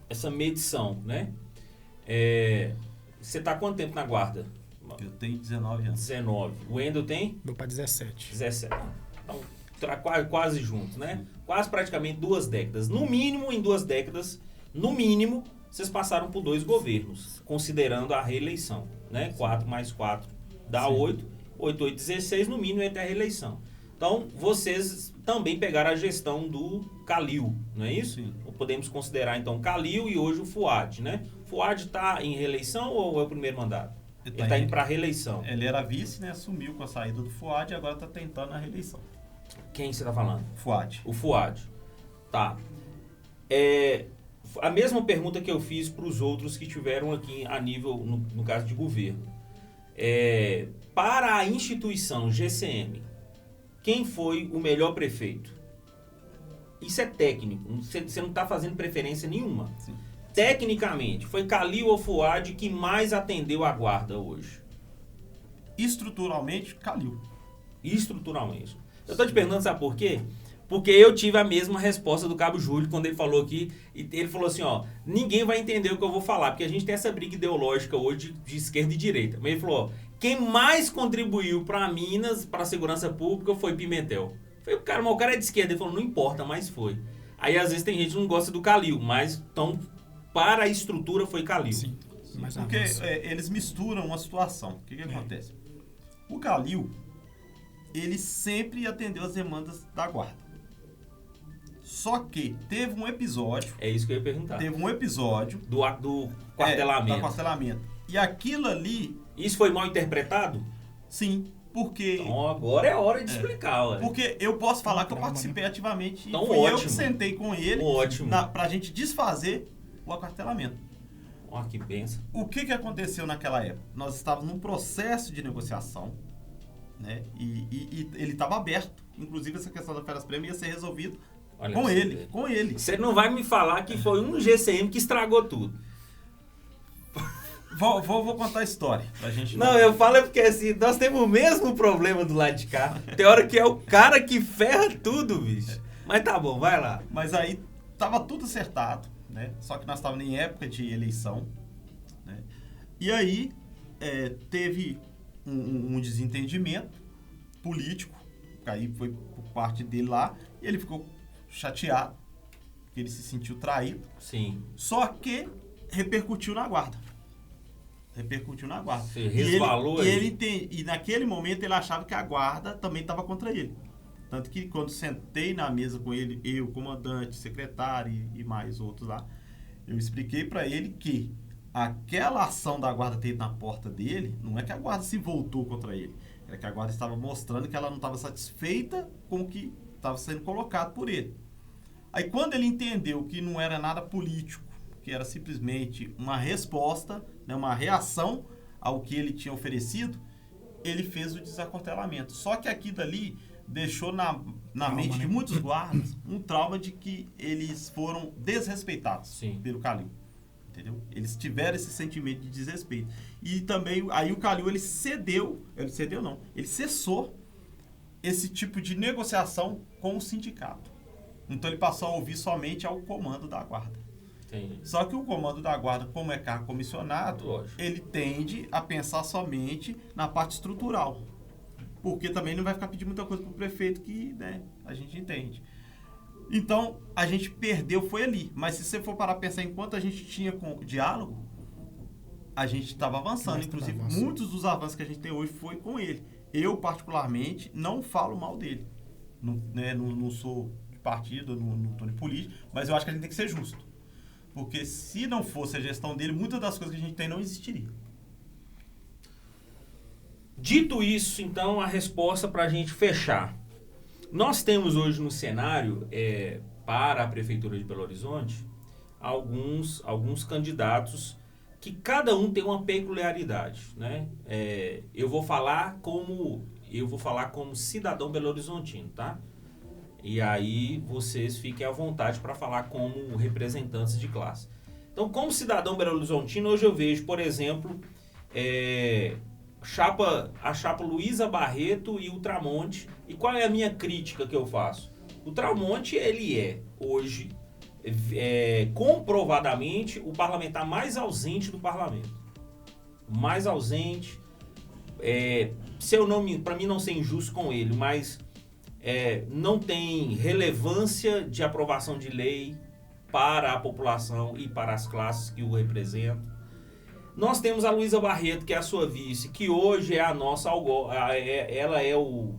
essa medição, né? Você está há quanto tempo na guarda? Eu tenho 19 anos. 19. O Wendel tem? Vou para 17. 17. Então, quase junto, né? Quase praticamente 2 décadas. No mínimo, em 2 décadas, vocês passaram por 2 governos, considerando a reeleição, né? 4 mais 4 dá 8, 8, 16, no mínimo até a reeleição. Então, vocês também pegaram a gestão do Calil, não é isso? Sim. Podemos considerar, então, Calil e hoje o Fuad, né? Fuad está em reeleição ou é o primeiro mandato? Ele está indo para a reeleição. Ele era vice, né? Assumiu com a saída do Fuad e agora está tentando a reeleição. Quem você está falando? Fuad. O Fuad. Tá. A mesma pergunta que eu fiz para os outros que tiveram aqui a nível, no caso de governo. Para a instituição GCM, quem foi o melhor prefeito? Isso é técnico, você não está fazendo preferência nenhuma. Sim. Tecnicamente, foi Calil ou Fuad que mais atendeu a guarda hoje? Estruturalmente, Calil. Estruturalmente. Eu estou te perguntando, sabe por quê? Porque eu tive a mesma resposta do Cabo Júlio quando ele falou aqui. Ele falou assim, ninguém vai entender o que eu vou falar, porque a gente tem essa briga ideológica hoje de esquerda e direita. Mas ele falou, quem mais contribuiu para Minas, para a segurança pública, foi Pimentel. Eu falei, o cara é de esquerda. Ele falou, não importa, mas foi. Aí às vezes tem gente que não gosta do Calil, mas então, para a estrutura foi Calil. Sim. Porque eles misturam uma situação. O que acontece? O Calil, ele sempre atendeu as demandas da guarda. Só que teve um episódio... É isso que eu ia perguntar. Teve um episódio... Do quartelamento. Do quartelamento. E aquilo ali... Isso foi mal interpretado? Sim, porque... Então agora é hora de explicar, ué. Porque eu posso falar que eu participei ativamente. Então, e fui ótimo. Eu que sentei com ele pra gente desfazer o aquartelamento. Que benção. O que aconteceu naquela época? Nós estávamos num processo de negociação, né? E ele estava aberto. Inclusive, essa questão da férias prêmio ia ser resolvido Olha, Com ele. Você não vai me falar que foi um GCM que estragou tudo. Vou contar a história pra gente... Não, eu falo porque assim, nós temos o mesmo problema do lado de cá. Tem hora que é o cara que ferra tudo, bicho. Mas tá bom, vai lá. Mas aí tava tudo acertado, né? Só que nós estávamos em época de eleição, né? E aí teve um desentendimento político, aí foi por parte dele lá, e ele ficou chateado, porque ele se sentiu traído. Sim. Só que repercutiu na guarda. Você resvalou aí. E naquele momento ele achava que a guarda também estava contra ele. Tanto que quando sentei na mesa com ele, eu, comandante, secretário e mais outros lá, eu expliquei para ele que aquela ação da guarda ter ido na porta dele, não é que a guarda se voltou contra ele, era que a guarda estava mostrando que ela não estava satisfeita com o que estava sendo colocado por ele. Aí quando ele entendeu que não era nada político, que era simplesmente uma resposta, né, uma reação ao que ele tinha oferecido, ele fez o desacortelamento. Só que aqui dali deixou na mente de muitos guardas um trauma de que eles foram desrespeitados. Sim. Pelo Calil. Entendeu? Eles tiveram esse sentimento de desrespeito. E também, aí o Calil, ele cessou esse tipo de negociação com o sindicato. Então ele passou a ouvir somente ao comando da guarda. Entendi. Só que o comando da guarda, como é cargo comissionado, Lógico. ele tende a pensar somente na parte estrutural. Porque também não vai ficar pedindo muita coisa pro prefeito que, né, a gente entende. Então, a gente perdeu, foi ali. Mas se você for parar a pensar enquanto a gente tinha com diálogo, a gente estava avançando. Inclusive, muitos dos avanços que a gente tem hoje foi com ele. Eu, particularmente, não falo mal dele. Não sou de partido, não estou de política, mas eu acho que a gente tem que ser justo. Porque se não fosse a gestão dele, muitas das coisas que a gente tem não existiriam. Dito isso, então, a resposta para a gente fechar. Nós temos hoje no cenário, para a Prefeitura de Belo Horizonte, alguns candidatos que cada um tem uma peculiaridade, né? Eu vou falar como cidadão belo-horizontino, tá? E aí vocês fiquem à vontade para falar como representantes de classe. Então, como cidadão belo-horizontino, hoje eu vejo, por exemplo, a chapa Luísa Barreto e o Tramonte. E qual é a minha crítica que eu faço? O Tramonte, ele é, hoje, comprovadamente, o parlamentar mais ausente do parlamento. Mais ausente. Para mim não ser injusto com ele, mas não tem relevância de aprovação de lei para a população e para as classes que o representam. Nós temos a Luísa Barreto, que é a sua vice, que hoje é a nossa ela é o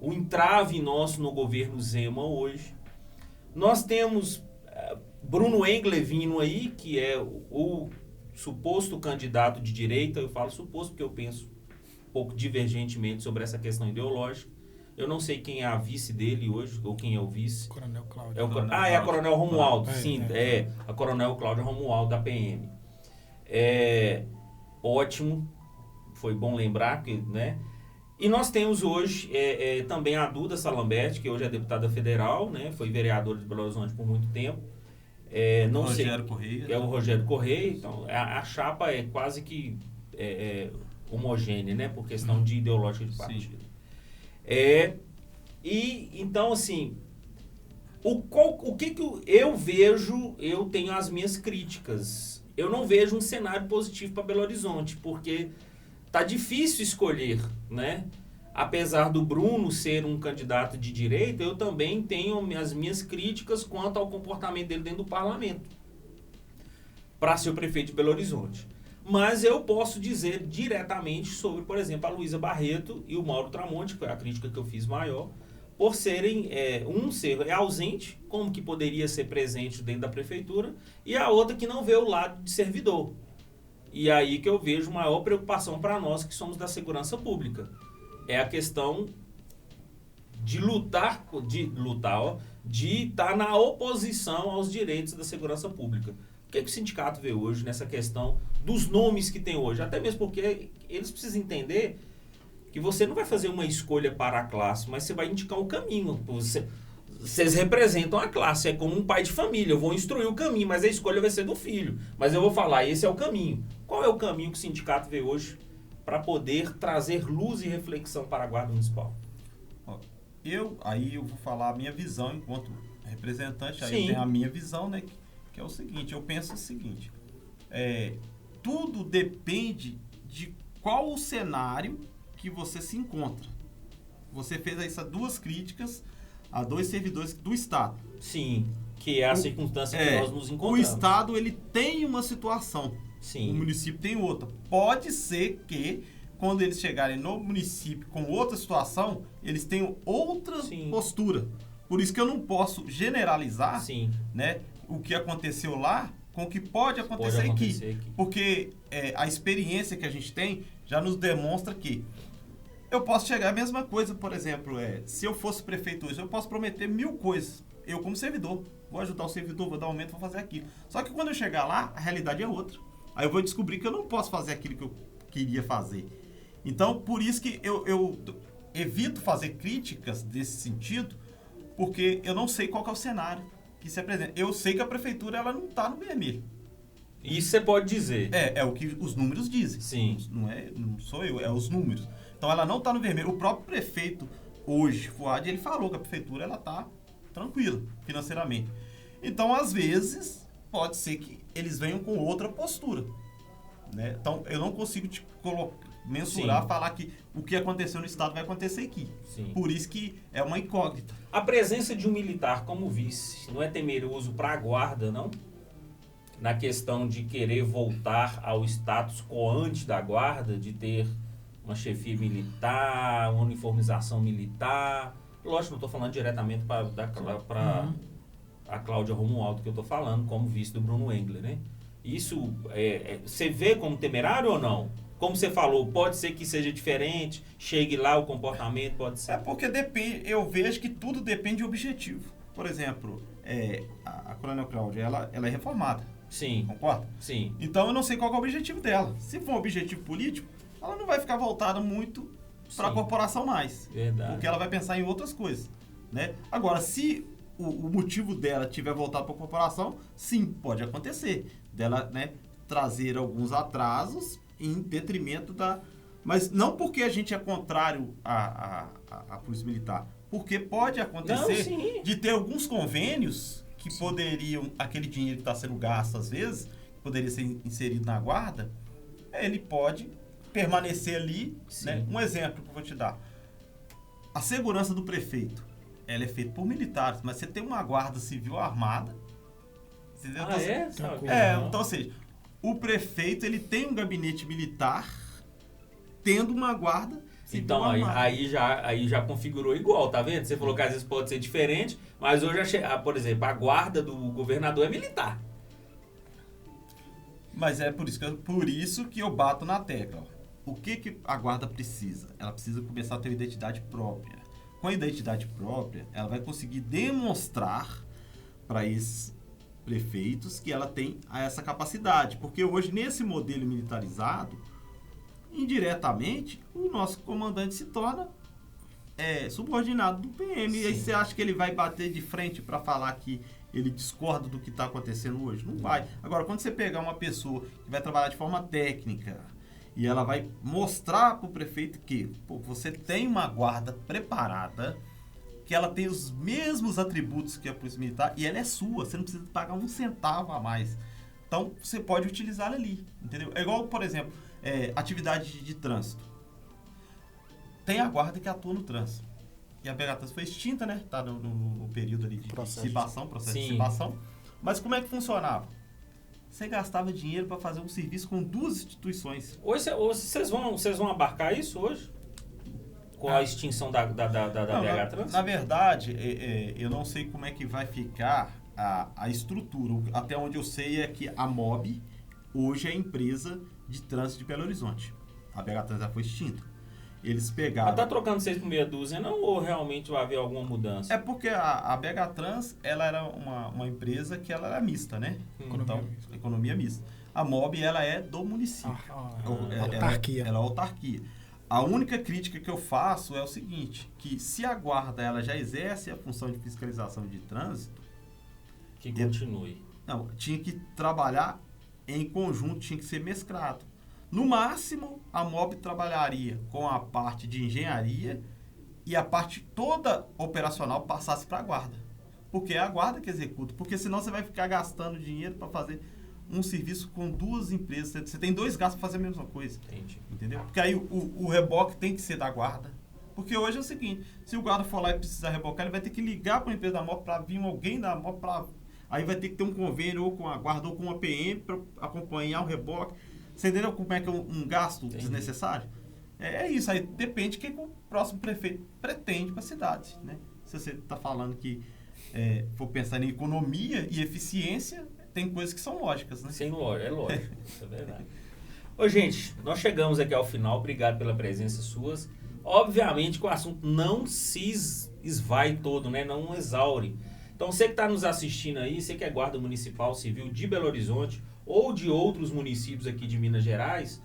entrave nosso no governo Zema hoje. Nós temos Bruno Engler vindo aí, que é o suposto candidato de direita. Eu falo suposto porque eu penso um pouco divergentemente sobre essa questão ideológica. Eu não sei quem é a vice dele hoje, ou quem é o vice. Coronel Cláudio. É a Coronel Romualdo, sim. A Coronel Cláudia Romualdo, da PM. Ótimo, foi bom lembrar, né? E nós temos hoje também a Duda Salambert, que hoje é deputada federal, né? Foi vereadora de Belo Horizonte por muito tempo. Correia. É o Rogério Correia. Então, a chapa é quase que homogênea, né? Por questão de ideológica de partido. E então, assim, o que eu vejo, eu tenho as minhas críticas. Eu não vejo um cenário positivo para Belo Horizonte, porque tá difícil escolher, né? Apesar do Bruno ser um candidato de direita, eu também tenho as minhas críticas quanto ao comportamento dele dentro do parlamento para ser o prefeito de Belo Horizonte. Mas eu posso dizer diretamente sobre, por exemplo, a Luísa Barreto e o Mauro Tramonte, que foi a crítica que eu fiz maior, por serem, ser ausente, como que poderia ser presente dentro da prefeitura, e a outra que não vê o lado de servidor. E aí que eu vejo maior preocupação para nós que somos da segurança pública. É a questão de de estar na oposição aos direitos da segurança pública. O que o sindicato vê hoje nessa questão dos nomes que tem hoje? Até mesmo porque eles precisam entender que você não vai fazer uma escolha para a classe, mas você vai indicar um caminho. vocês representam a classe, é como um pai de família. Eu vou instruir o caminho, mas a escolha vai ser do filho. Mas eu vou falar, esse é o caminho. Qual é o caminho que o sindicato vê hoje para poder trazer luz e reflexão para a Guarda Municipal? Eu vou falar a minha visão enquanto representante, aí Sim. eu tenho a minha visão, né? Que é o seguinte, eu penso o seguinte, tudo depende de qual o cenário que você se encontra. Você fez essas duas críticas a 2 servidores do Estado. Sim, que é a circunstância que nós nos encontramos. O Estado, ele tem uma situação, Sim. o município tem outra. Pode ser que, quando eles chegarem no município com outra situação, eles tenham outra postura. Por isso que eu não posso generalizar, né, o que aconteceu lá com o que pode acontecer aqui. Porque a experiência que a gente tem já nos demonstra que eu posso chegar a mesma coisa, por exemplo, se eu fosse prefeito hoje, eu posso prometer 1000 coisas. Eu, como servidor, vou ajudar o servidor, vou dar aumento, vou fazer aquilo. Só que quando eu chegar lá, a realidade é outra. Aí eu vou descobrir que eu não posso fazer aquilo que eu queria fazer. Então, por isso que eu evito fazer críticas desse sentido, porque eu não sei qual que é o cenário que se apresenta. Eu sei que a prefeitura ela não está no vermelho. Isso você pode dizer. É o que os números dizem. Sim. Não sou eu, é os números. Então ela não está no vermelho. O próprio prefeito hoje, Fuad, ele falou que a prefeitura ela está tranquila financeiramente. Então, às vezes, pode ser que eles venham com outra postura. Né? Então, eu não consigo te mensurar, falar que o que aconteceu no Estado vai acontecer aqui. Sim. Por isso que é uma incógnita. A presença de um militar como vice não é temeroso para a Guarda, não? Na questão de querer voltar ao status quo antes da Guarda, de ter uma chefia militar, uma uniformização militar. Lógico, não estou falando diretamente para a Cláudia Romualdo, que eu estou falando, como vice do Bruno Engler, né? Isso, você vê como temerário ou não? Como você falou, pode ser que seja diferente, chegue lá, o comportamento pode ser... Porque depende, eu vejo que tudo depende de objetivo. Por exemplo, a Coronel Cláudia, ela é reformada. Sim. Concorda? Sim. Então eu não sei qual que é o objetivo dela. Se for um objetivo político, ela não vai ficar voltada muito para a corporação mais. Verdade. Porque ela vai pensar em outras coisas. Né? Agora, se o motivo dela tiver voltado para a corporação, sim, pode acontecer. Dela, né, trazer alguns atrasos em detrimento da... Mas não porque a gente é contrário à Polícia Militar. Porque pode acontecer de ter alguns convênios que poderiam... Aquele dinheiro que está sendo gasto, às vezes, poderia ser inserido na Guarda, ele pode permanecer ali. Né? Um exemplo que eu vou te dar. A segurança do prefeito, ela é feita por militares, mas você tem uma Guarda Civil armada. Entendeu? Então, ou seja, o prefeito ele tem um gabinete militar tendo uma guarda civil. Então, aí já configurou igual, tá vendo? Você falou que às vezes pode ser diferente, mas hoje, por exemplo, a guarda do governador é militar. Mas é por isso que eu bato na tecla. O que a guarda precisa? Ela precisa começar a ter uma identidade própria. Com a identidade própria, ela vai conseguir demonstrar para esses prefeitos que ela tem essa capacidade. Porque hoje, nesse modelo militarizado, indiretamente, o nosso comandante se torna subordinado do PM. Sim. E aí você acha que ele vai bater de frente para falar que ele discorda do que está acontecendo hoje? Não vai. Agora, quando você pegar uma pessoa que vai trabalhar de forma técnica e ela vai mostrar para o prefeito que você tem uma guarda preparada, que ela tem os mesmos atributos que a Polícia Militar e ela é sua, você não precisa pagar um centavo a mais. Então, você pode utilizá-la ali, entendeu? É igual, por exemplo, atividade de trânsito. Tem a guarda que atua no trânsito. E a BH Trânsito foi extinta, né? Está no período ali de processo de cibação. Mas como é que funcionava? Você gastava dinheiro para fazer um serviço com 2 instituições. Hoje vocês vão abarcar isso hoje? Com a extinção da BH Trans? Na verdade, eu não sei como é que vai ficar a estrutura. Até onde eu sei é que a MOB hoje é a empresa de trânsito de Belo Horizonte. A BH Trans já foi extinta. Eles pegaram... Mas tá trocando 6 por meia dúzia, não? Ou realmente vai haver alguma mudança? É porque a BH Trans, ela era uma empresa que ela era mista, né? Economia mista. A MOB, ela é do município. Autarquia. Ela é autarquia. A única crítica que eu faço é o seguinte, que se a guarda ela já exerce a função de fiscalização de trânsito... Que continue. Não, tinha que trabalhar em conjunto, tinha que ser mesclado. No máximo, a MOB trabalharia com a parte de engenharia e a parte toda operacional passasse para a guarda. Porque é a guarda que executa. Porque senão você vai ficar gastando dinheiro para fazer um serviço com duas empresas. Você tem dois gastos para fazer a mesma coisa. Entendi. Entendeu? Porque aí o reboque tem que ser da guarda. Porque hoje é o seguinte, se o guarda for lá e precisar rebocar, ele vai ter que ligar para a empresa da MOB para vir alguém da MOB para... Aí vai ter que ter um convênio ou com a guarda ou com a PM para acompanhar o reboque. Você entendeu como é que é um gasto desnecessário? É isso, aí depende do que o próximo prefeito pretende para a cidade, né? Se você está falando que for pensar em economia e eficiência, tem coisas que são lógicas, né? Sim, é lógico, isso é verdade. Ô, gente, nós chegamos aqui ao final, obrigado pela presença suas. Obviamente que o assunto não se esvai todo, né? Não exaure. Então, você que está nos assistindo aí, você que é guarda municipal civil de Belo Horizonte ou de outros municípios aqui de Minas Gerais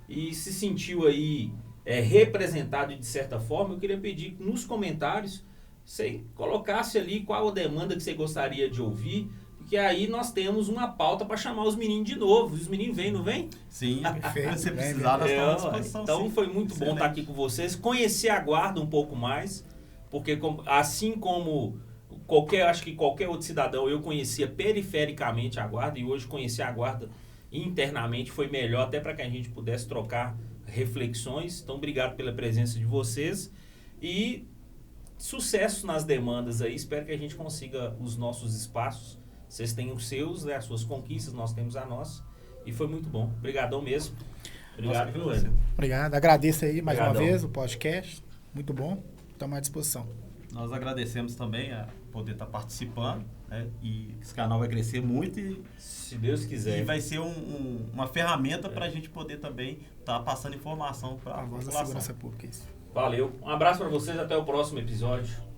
e se sentiu aí representado de certa forma, eu queria pedir que nos comentários você colocasse ali qual a demanda que você gostaria de ouvir, porque aí nós temos uma pauta para chamar os meninos de novo. Os meninos vêm, não vêm? Sim, perfeito. Se precisar, nós estamos à disposição. Então, sim. foi muito bom estar aqui com vocês, conhecer a guarda um pouco mais, porque assim como... acho que qualquer outro cidadão, eu conhecia perifericamente a guarda e hoje conhecer a guarda internamente foi melhor, até para que a gente pudesse trocar reflexões. Então, obrigado pela presença de vocês e sucesso nas demandas aí. Espero que a gente consiga os nossos espaços. Vocês têm os seus, né, as suas conquistas, nós temos a nossa. E foi muito bom. Obrigadão mesmo. Obrigado, viu, Wendel? Obrigado. Agradeço aí mais Obrigadão. uma vez o podcast. Muito bom. Estamos à disposição. Nós agradecemos também a poder estar participando, né? E esse canal vai crescer muito se Deus quiser. E vai ser uma ferramenta para a gente poder também estar passando informação para a voz da população. segurança pública. Isso. Valeu. Um abraço para vocês. Até o próximo episódio.